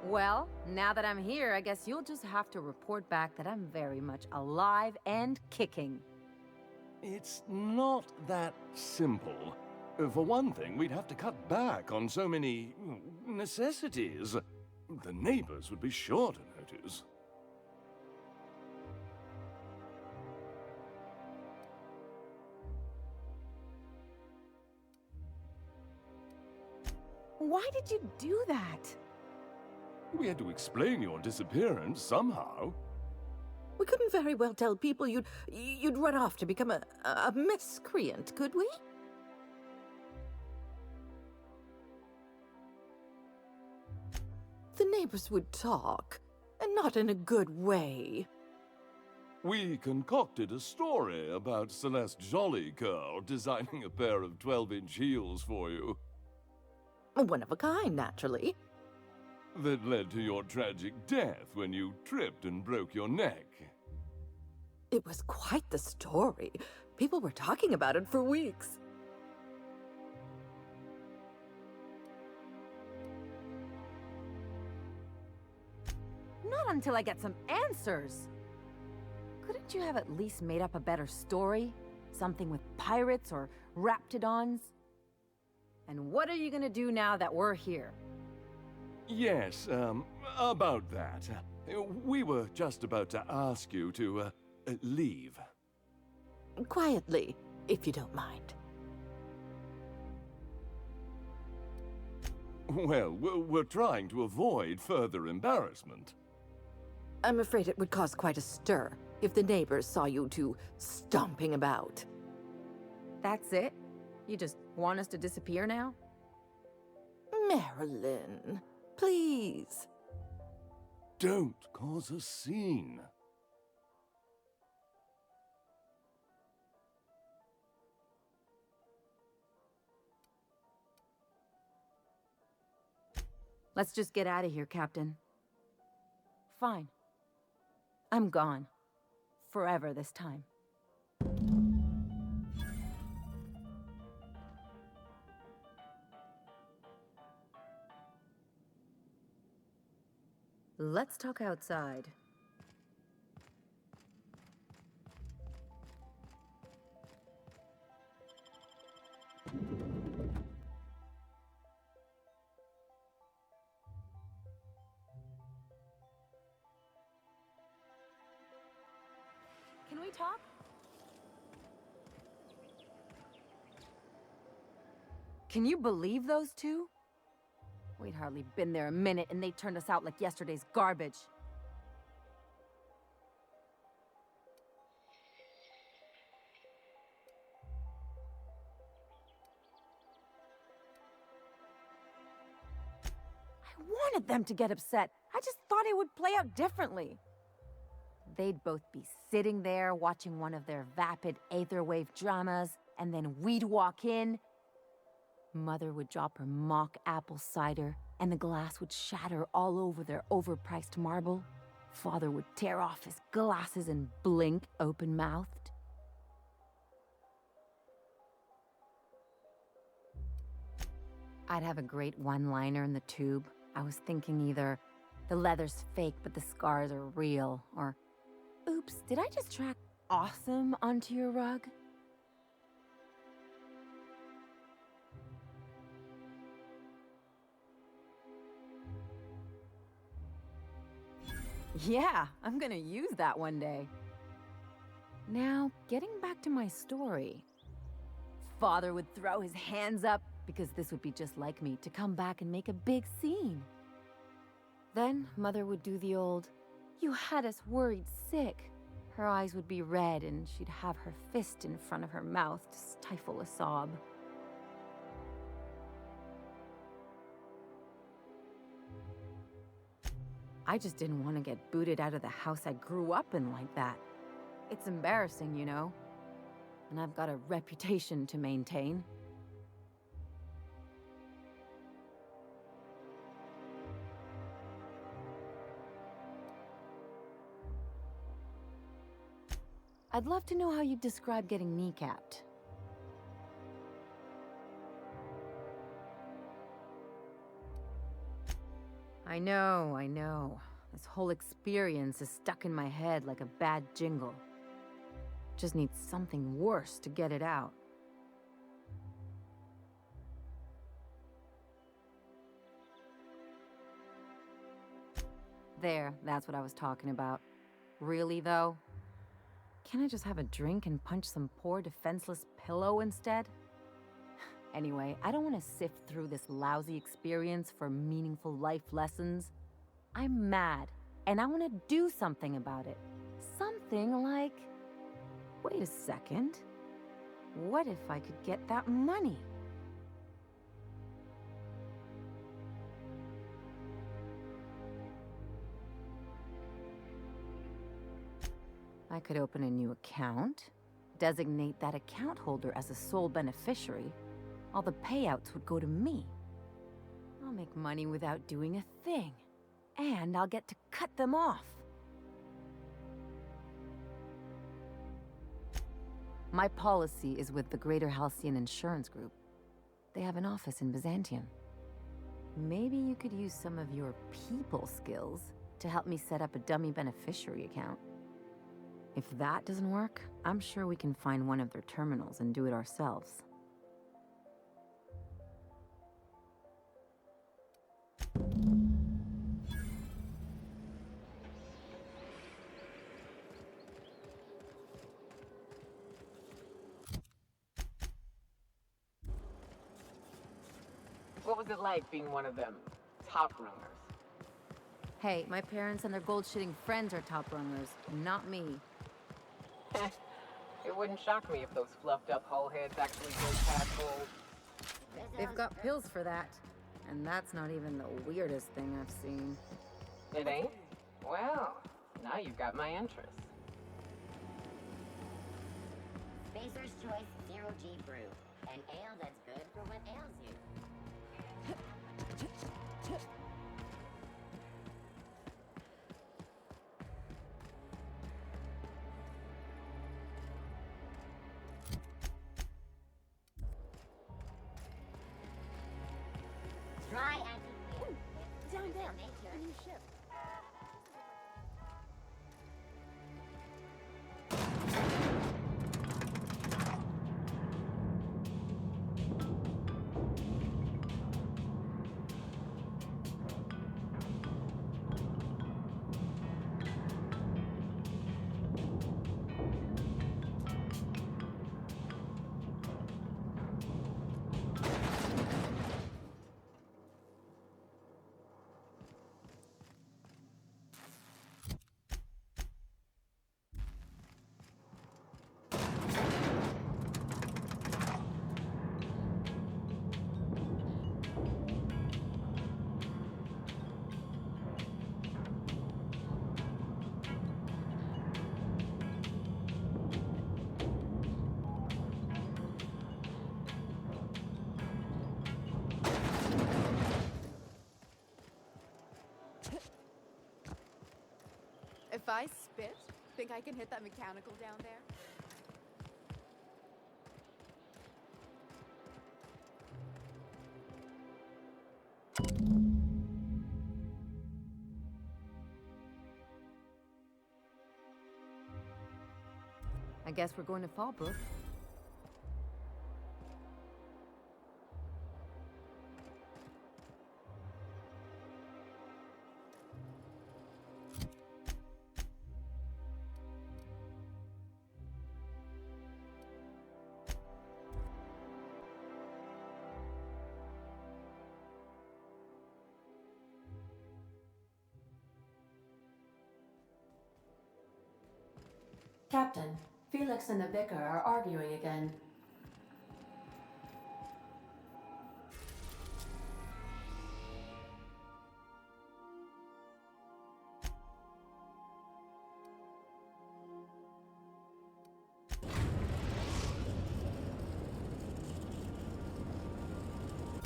Well, now that I'm here, I guess you'll just have to report back that I'm very much alive and kicking. It's not that simple. For one thing, we'd have to cut back on so many necessities. The neighbors would be sure to notice. Why did you do that? We had to explain your disappearance somehow. We couldn't very well tell people you'd run off to become a miscreant, could we? The neighbors would talk, and not in a good way. We concocted a story about Celeste Jollycurl designing a pair of 12-inch heels for you. One of a kind, naturally. That led to your tragic death when you tripped and broke your neck. It was quite the story. People were talking about it for weeks. Not until I get some answers. Couldn't you have at least made up a better story? Something with pirates or raptidons? And what are you gonna do now that we're here? Yes, about that. We were just about to ask you to, leave. Quietly, if you don't mind. Well, we're trying to avoid further embarrassment. I'm afraid it would cause quite a stir if the neighbors saw you two stomping about. That's it? You just want us to disappear now? Marilyn, please. Don't cause a scene. Let's just get out of here, Captain. Fine. I'm gone. Forever this time. Let's talk outside. Can we talk? Can you believe those two? We'd hardly been there a minute and they turned us out like yesterday's garbage. I wanted them to get upset. I just thought it would play out differently. They'd both be sitting there watching one of their vapid aetherwave dramas, and then we'd walk in. Mother would drop her mock apple cider, and the glass would shatter all over their overpriced marble. Father would tear off his glasses and blink open-mouthed. I'd have a great one-liner in the tube. I was thinking either, the leather's fake but the scars are real, or, oops, did I just track awesome onto your rug? Yeah, I'm gonna use that one day. Now, getting back to my story. Father would throw his hands up, because this would be just like me, to come back and make a big scene. Then, Mother would do the old, "You had us worried sick." Her eyes would be red, and she'd have her fist in front of her mouth to stifle a sob. I just didn't want to get booted out of the house I grew up in like that. It's embarrassing, you know? And I've got a reputation to maintain. I'd love to know how you'd describe getting kneecapped. I know. This whole experience is stuck in my head like a bad jingle. Just need something worse to get it out. There, that's what I was talking about. Really, though? Can't I just have a drink and punch some poor defenseless pillow instead? Anyway, I don't want to sift through this lousy experience for meaningful life lessons. I'm mad, and I want to do something about it. Something like... Wait a second. What if I could get that money? I could open a new account, designate that account holder as a sole beneficiary. All the payouts would go to me. I'll make money without doing a thing. And I'll get to cut them off. My policy is with the Greater Halcyon Insurance Group. They have an office in Byzantium. Maybe you could use some of your people skills to help me set up a dummy beneficiary account. If that doesn't work, I'm sure we can find one of their terminals and do it ourselves. What was it like being one of them top runners? Hey, my parents and their gold-shitting friends are top runners, not me. It wouldn't shock me if those fluffed up hull heads actually go past gold. They've got pills for that. And that's not even the weirdest thing I've seen. It ain't? Well, now you've got my interest. Spacer's Choice Zero G Brew. An ale that's good for what ails you. Try anti-fear. Down there. Make your New ship. I spit, think I can hit that mechanical down there? I guess we're going to Fallbrook. Captain, Felix and the Vicar are arguing again.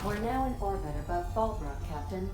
We're now in orbit above Fallbrook, Captain.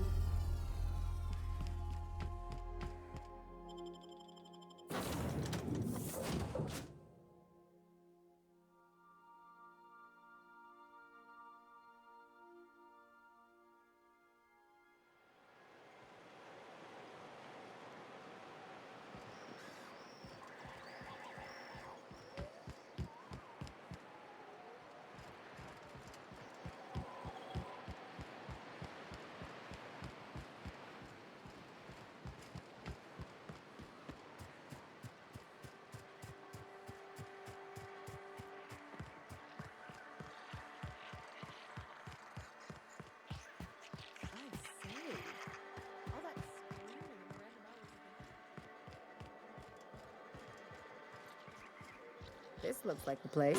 This looks like the place.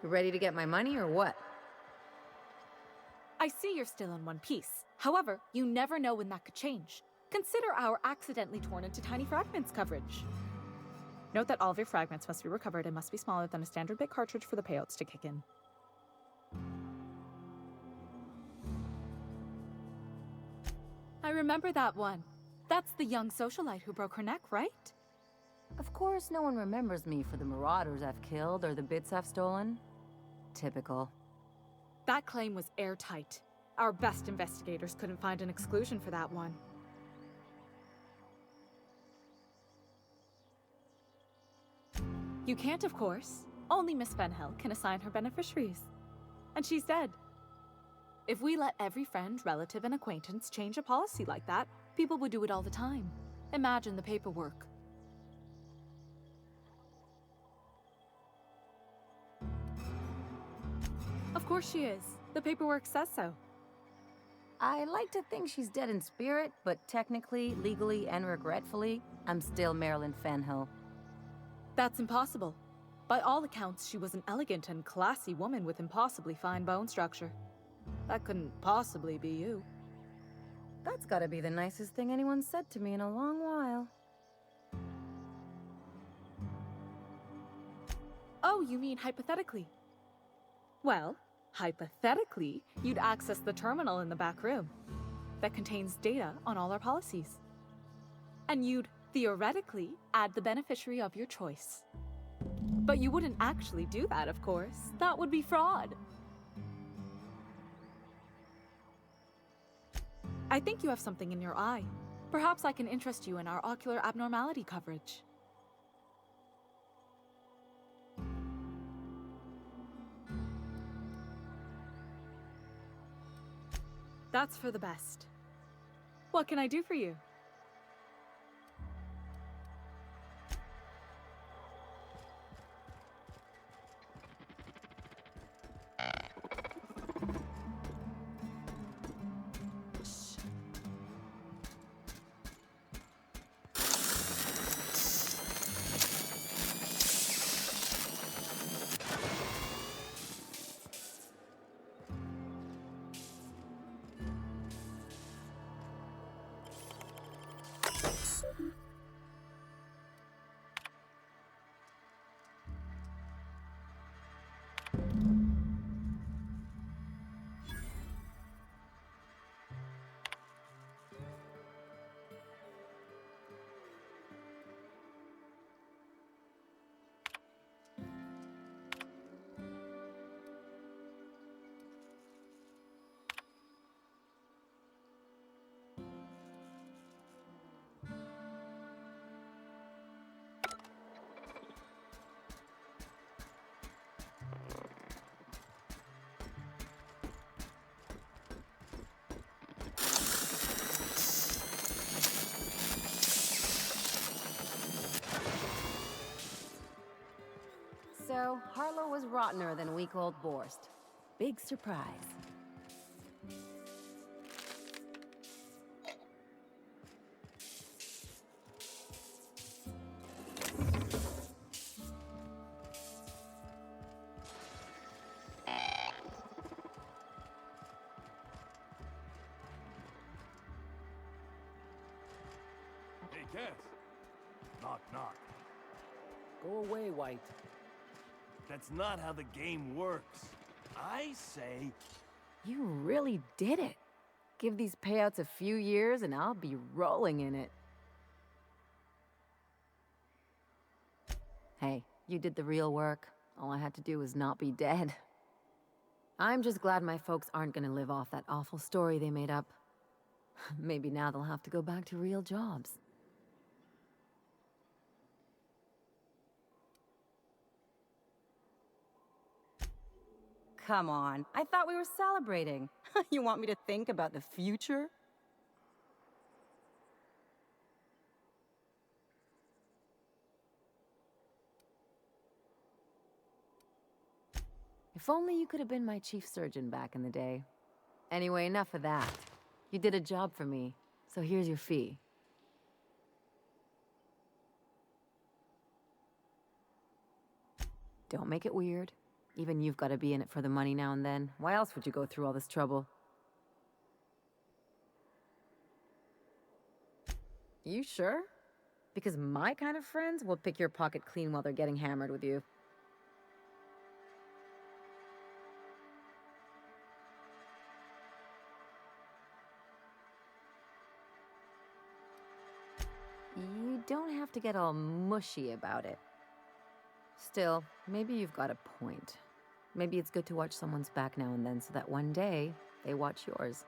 You ready to get my money or what? I see you're still in one piece. However, you never know when that could change. Consider our accidentally torn into tiny fragments coverage. Note that all of your fragments must be recovered and must be smaller than a standard bit cartridge for the payouts to kick in. I remember that one. That's the young socialite who broke her neck, right? Of course, no one remembers me for the marauders I've killed or the bits I've stolen. Typical. That claim was airtight. Our best investigators couldn't find an exclusion for that one. You can't, of course. Only Miss Fenhill can assign her beneficiaries. And she's dead. If we let every friend, relative, and acquaintance change a policy like that, people would do it all the time. Imagine the paperwork. Of course she is. The paperwork says so. I like to think she's dead in spirit, but technically, legally, and regretfully, I'm still Marilyn Fenhill. That's impossible. By all accounts, she was an elegant and classy woman with impossibly fine bone structure. That couldn't possibly be you. That's gotta be the nicest thing anyone's said to me in a long while. Oh, you mean hypothetically? Well, hypothetically, you'd access the terminal in the back room that contains data on all our policies. And you'd theoretically add the beneficiary of your choice. But you wouldn't actually do that, of course. That would be fraud. I think you have something in your eye. Perhaps I can interest you in our ocular abnormality coverage. That's for the best. What can I do for you? though, Harlow was rottener than week-old Borst. Big surprise. Hey, Cass. Knock, knock. Go away, White. That's not how the game works. I say... You really did it. Give these payouts a few years and I'll be rolling in it. Hey, you did the real work. All I had to do was not be dead. I'm just glad my folks aren't gonna live off that awful story they made up. Maybe now they'll have to go back to real jobs. Come on, I thought we were celebrating. You want me to think about the future? If only you could have been my chief surgeon back in the day. Anyway, enough of that. You did a job for me, so here's your fee. Don't make it weird. Even you've got to be in it for the money now and then. Why else would you go through all this trouble? You sure? Because my kind of friends will pick your pocket clean while they're getting hammered with you. You don't have to get all mushy about it. Still, maybe you've got a point. Maybe it's good to watch someone's back now and then so that one day they watch yours.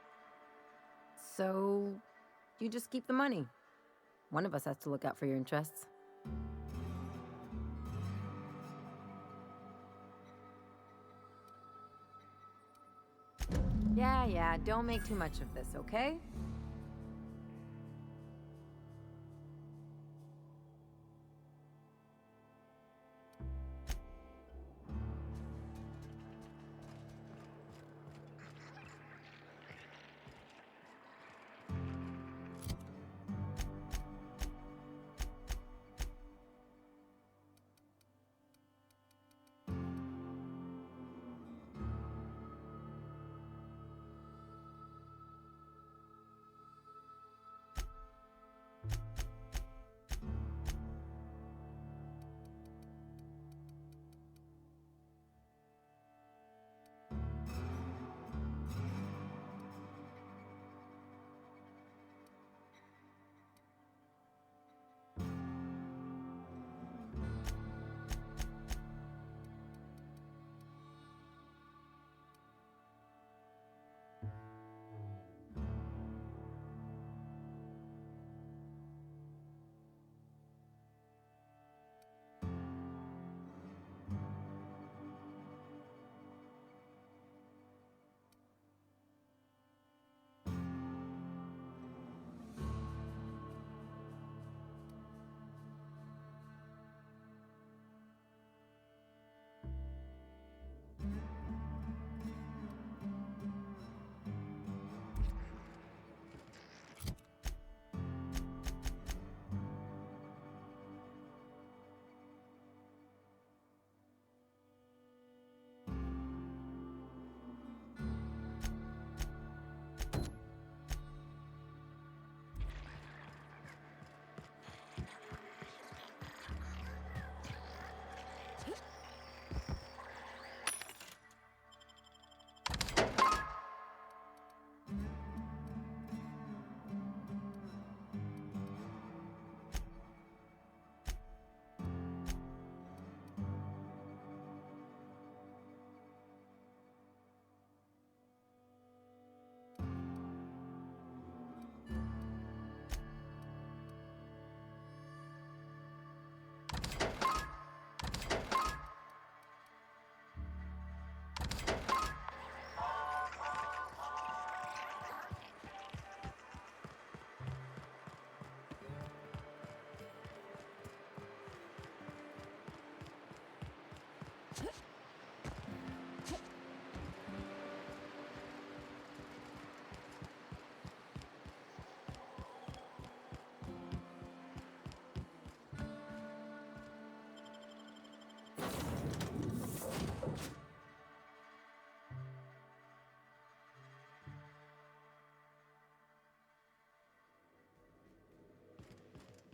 So, you just keep the money. One of us has to look out for your interests. Yeah, don't make too much of this, okay?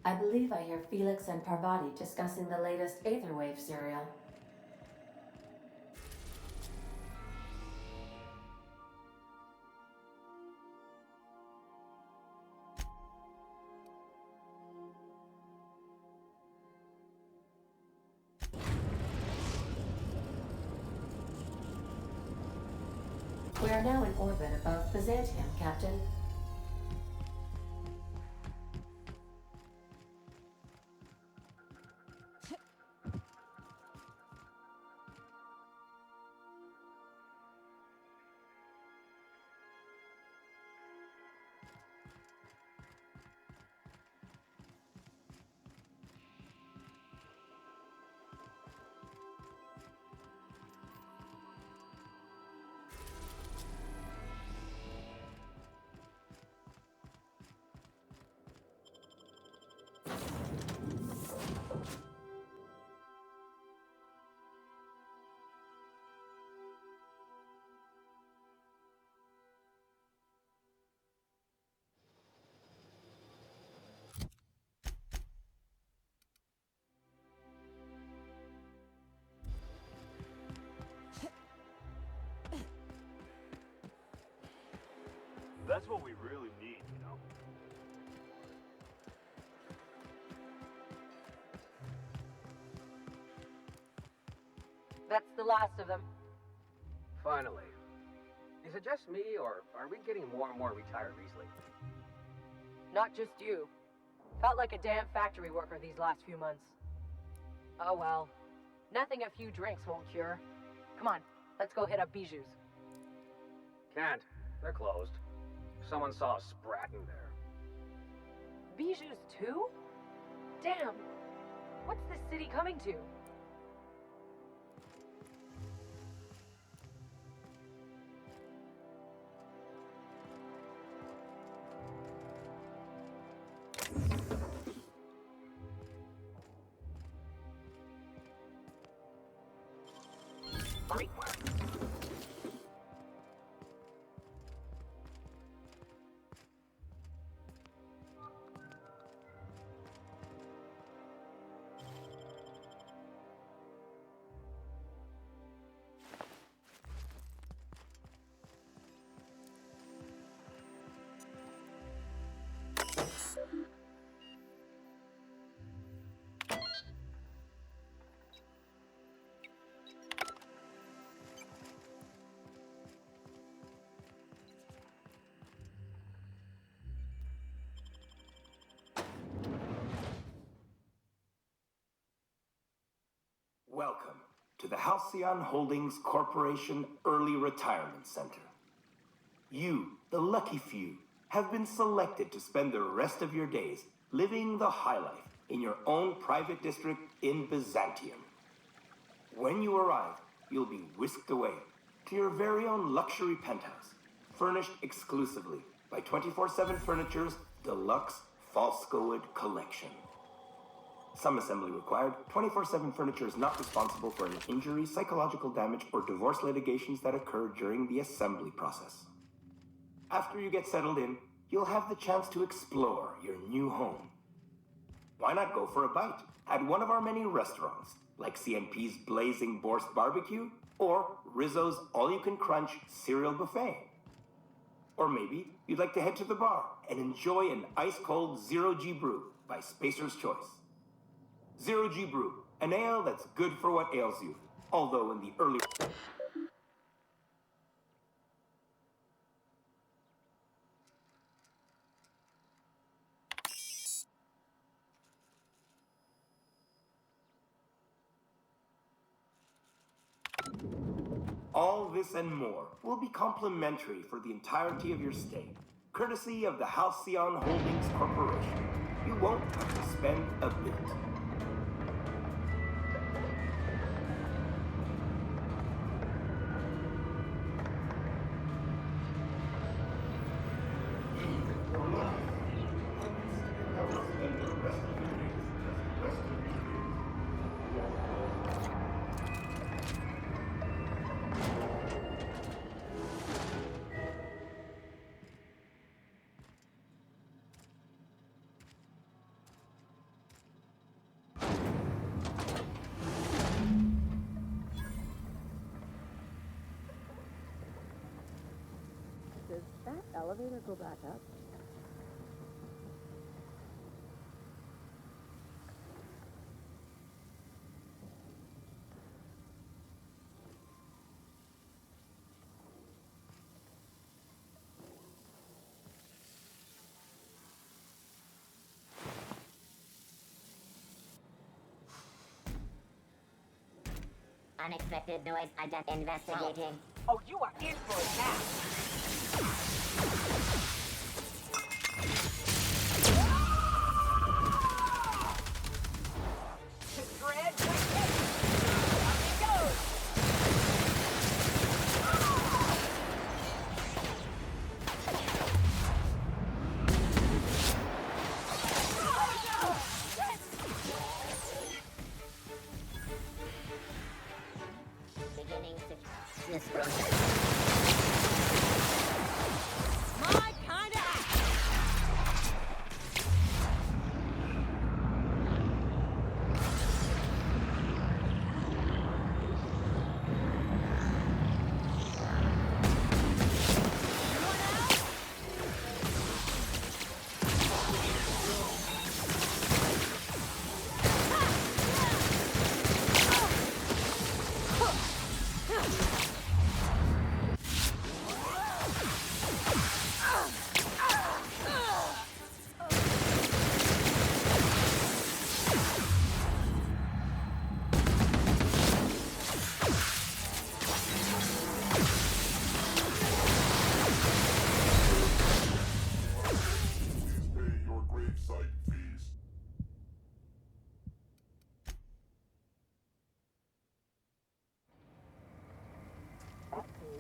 I believe I hear Felix and Parvati discussing the latest Aetherwave serial. We are now in orbit above Byzantium, Captain. That's what we really need, you know? That's the last of them. Finally. Is it just me, or are we getting more and more retirees lately? Not just you. Felt like a damn factory worker these last few months. Oh well. Nothing a few drinks won't cure. Come on, let's go hit up Bijou's. Can't. They're closed. Someone saw a sprat in there. Bijou's too? Damn. What's this city coming to? Great work. Welcome to the Halcyon Holdings Corporation Early Retirement Center. You, the lucky few, have been selected to spend the rest of your days living the high life in your own private district in Byzantium. When you arrive, you'll be whisked away to your very own luxury penthouse, furnished exclusively by 24/7 Furniture's deluxe Falscowood collection. Some assembly required. 24/7 Furniture is not responsible for any injury, psychological damage, or divorce litigations that occur during the assembly process. After you get settled in, you'll have the chance to explore your new home. Why not go for a bite at one of our many restaurants, like CNP's Blazing Borscht Barbecue or Rizzo's All-You-Can-Crunch Cereal Buffet? Or maybe you'd like to head to the bar and enjoy an ice-cold Zero-G Brew by Spacer's Choice. Zero-G Brew, an ale that's good for what ails you, although in the early... All this and more will be complimentary for the entirety of your stay, courtesy of the Halcyon Holdings Corporation. You won't have to spend a bit. that elevator go back up? Unexpected noise investigating. Oh, you are in for it now. Beginning this process. My kind of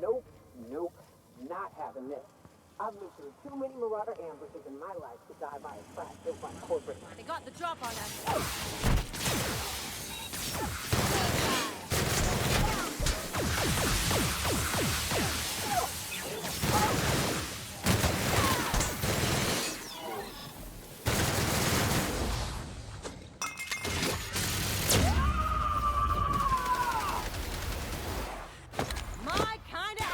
Nope, nope, not having this. I've lived through too many Marauder ambushes in my life to die by a trap built by corporate. They got the drop on us. My kind of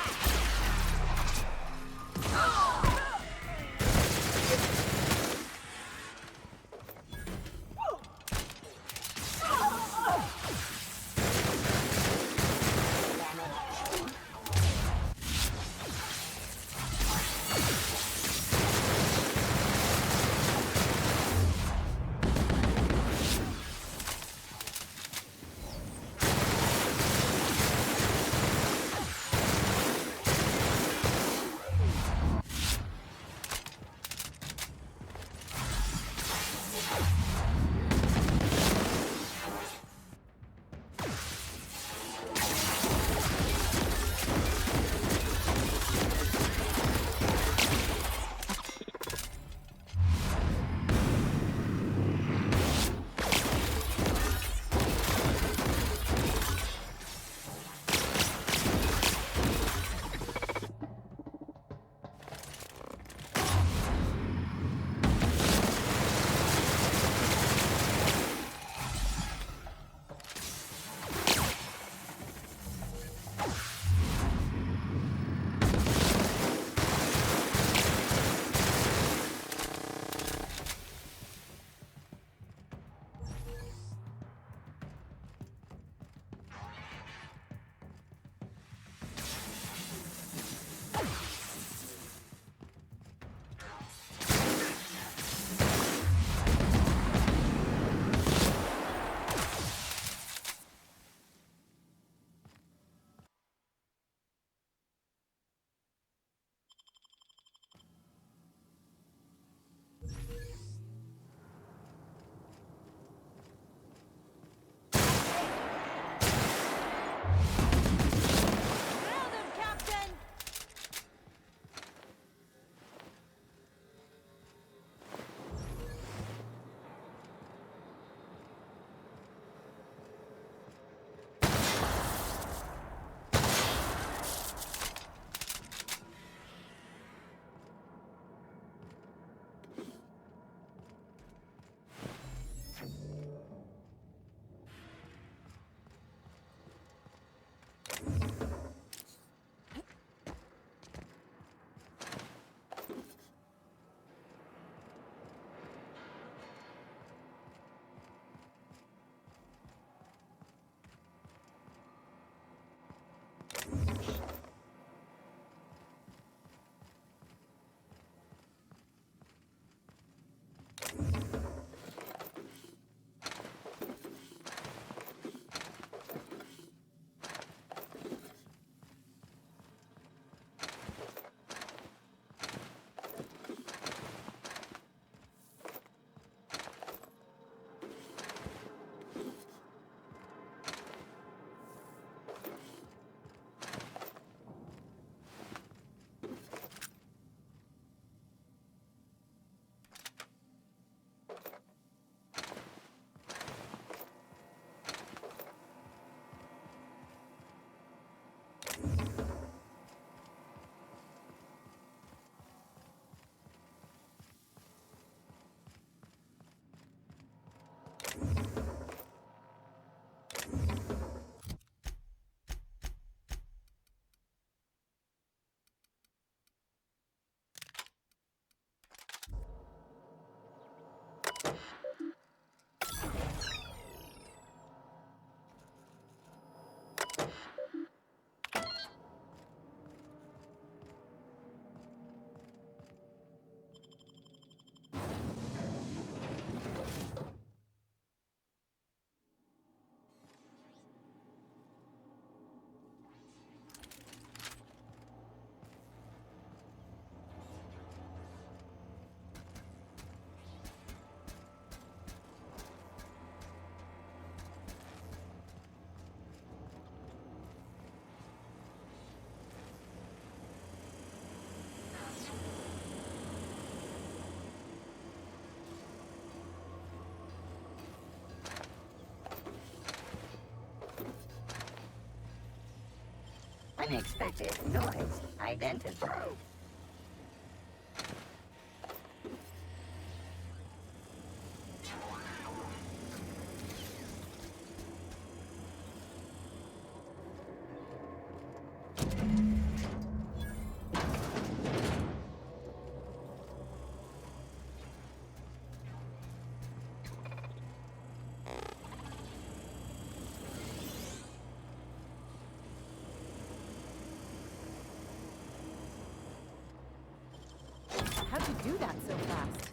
unexpected noise identified. How'd you do that so fast?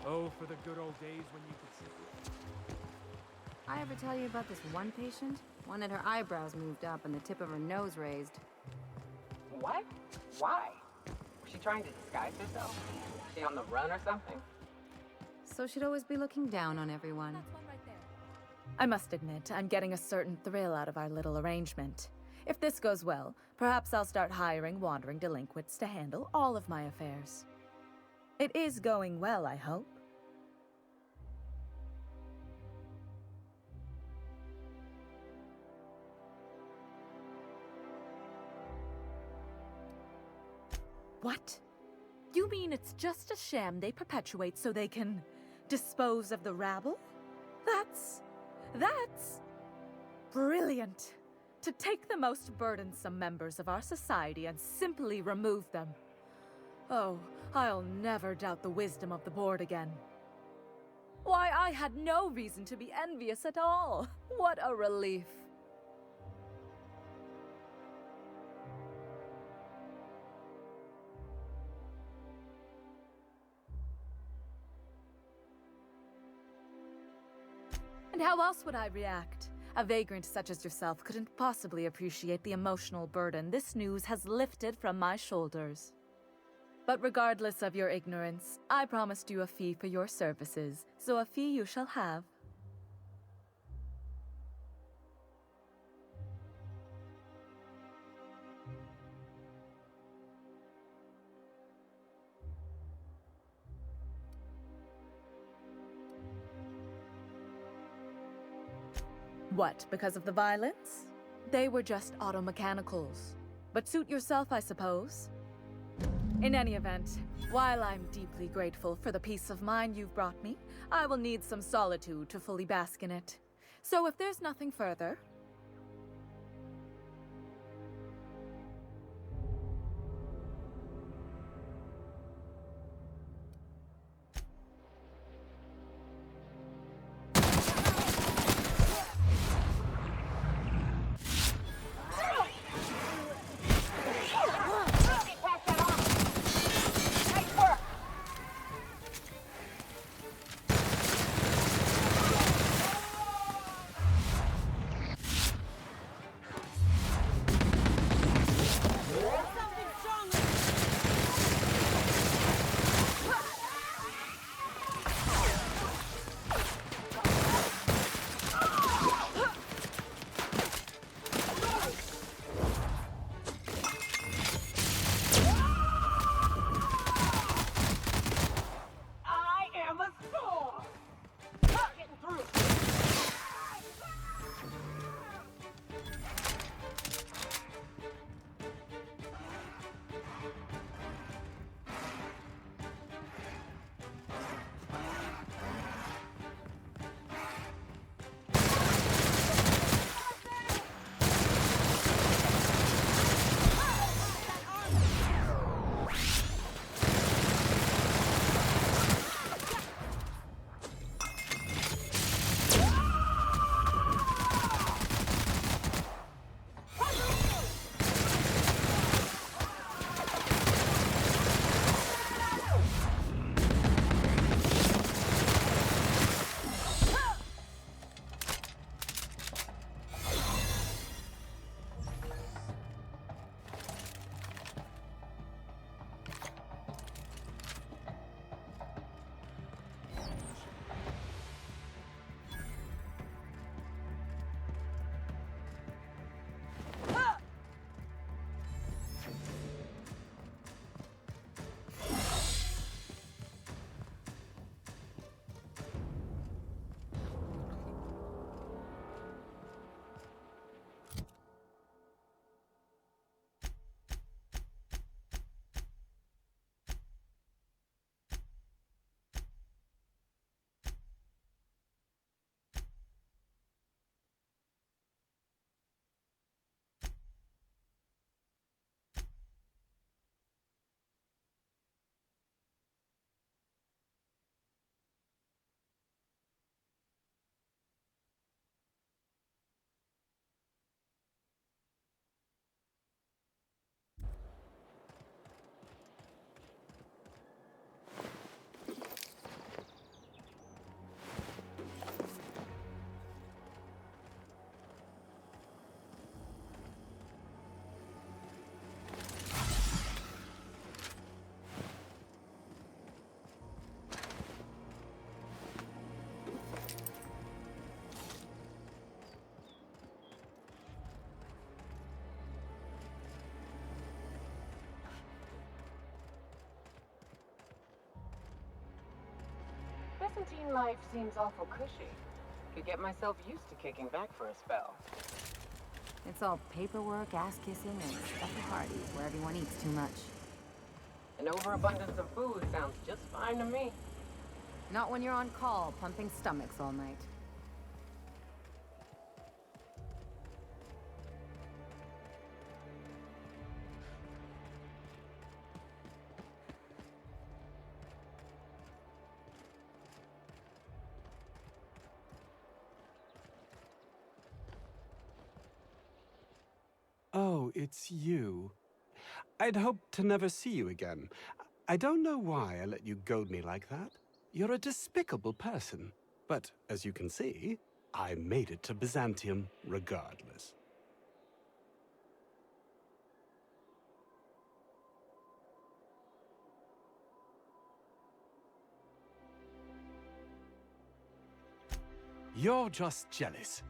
Oh, for the good old days when you could sit. I ever tell you about this one patient? One had her eyebrows moved up and the tip of her nose raised. What? Why? Was she trying to disguise herself? Was she on the run or something? So she'd always be looking down on everyone. I must admit, I'm getting a certain thrill out of our little arrangement. If this goes well, perhaps I'll start hiring wandering delinquents to handle all of my affairs. It is going well, I hope. What? You mean it's just a sham they perpetuate so they can dispose of the rabble? That's brilliant. To take the most burdensome members of our society and simply remove them. Oh, I'll never doubt the wisdom of the board again. Why, I had no reason to be envious at all. What a relief. And how else would I react? A vagrant such as yourself couldn't possibly appreciate the emotional burden this news has lifted from my shoulders. But regardless of your ignorance, I promised you a fee for your services, so a fee you shall have. What, because of the violence? They were just auto-mechanicals. But suit yourself, I suppose. In any event, while I'm deeply grateful for the peace of mind you've brought me, I will need some solitude to fully bask in it. So if there's nothing further... Byzantine life seems awful cushy. Could get myself used to kicking back for a spell. It's all paperwork, ass-kissing, and special parties where everyone eats too much. An overabundance of food sounds just fine to me. Not when you're on call, pumping stomachs all night. Oh, it's you. I'd hoped to never see you again. I don't know why I let you goad me like that. You're a despicable person. But, as you can see, I made it to Byzantium regardless. You're just jealous.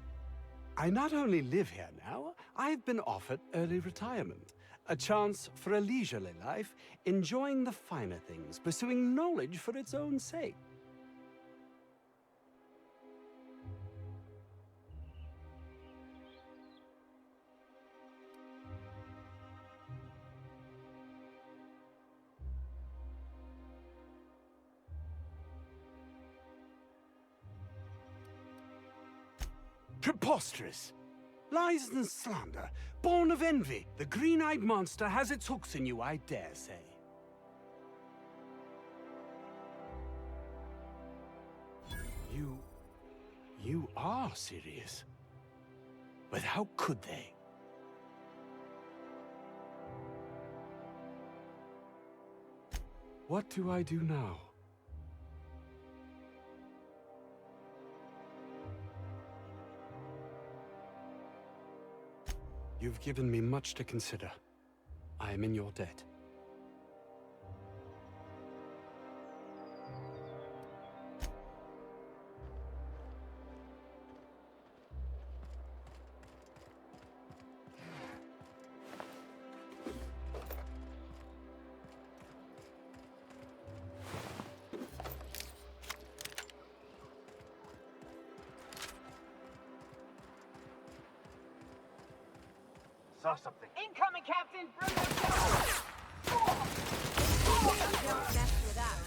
I not only live here now, I've been offered early retirement. A chance for a leisurely life, enjoying the finer things, pursuing knowledge for its own sake. Preposterous! Lies and slander, born of envy. The green-eyed monster has its hooks in you, I dare say. You are serious. But how could they? What do I do now? You've given me much to consider. I am in your debt. Saw something. Incoming, Captain! You don't mess with us.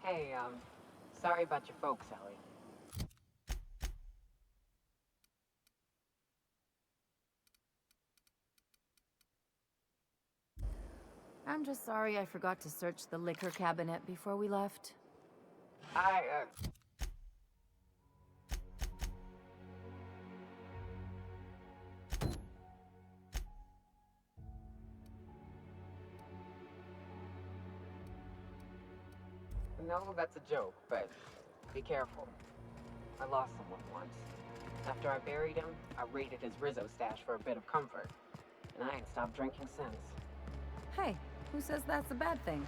Hey, sorry about your folks, Ellie. I'm just sorry I forgot to search the liquor cabinet before we left. No, that's a joke, but be careful. I lost someone once. After I buried him, I raided his Rizzo stash for a bit of comfort. And I ain't stopped drinking since. Hey, who says that's a bad thing?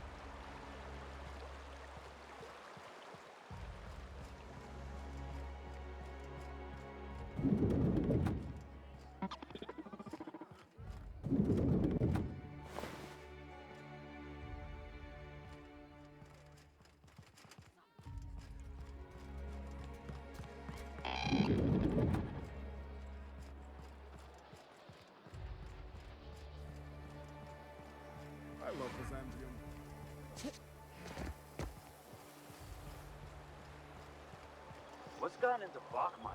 I love Byzantium. What's gotten into Bachmeyer?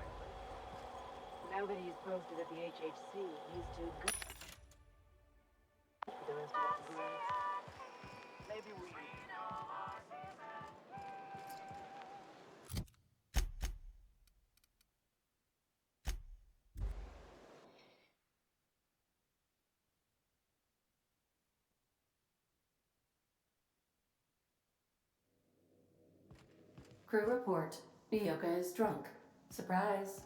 Now that he's posted at the HHC, he's too good for the rest of us to be. Maybe we... Crew report. Nyoka is drunk. Surprise.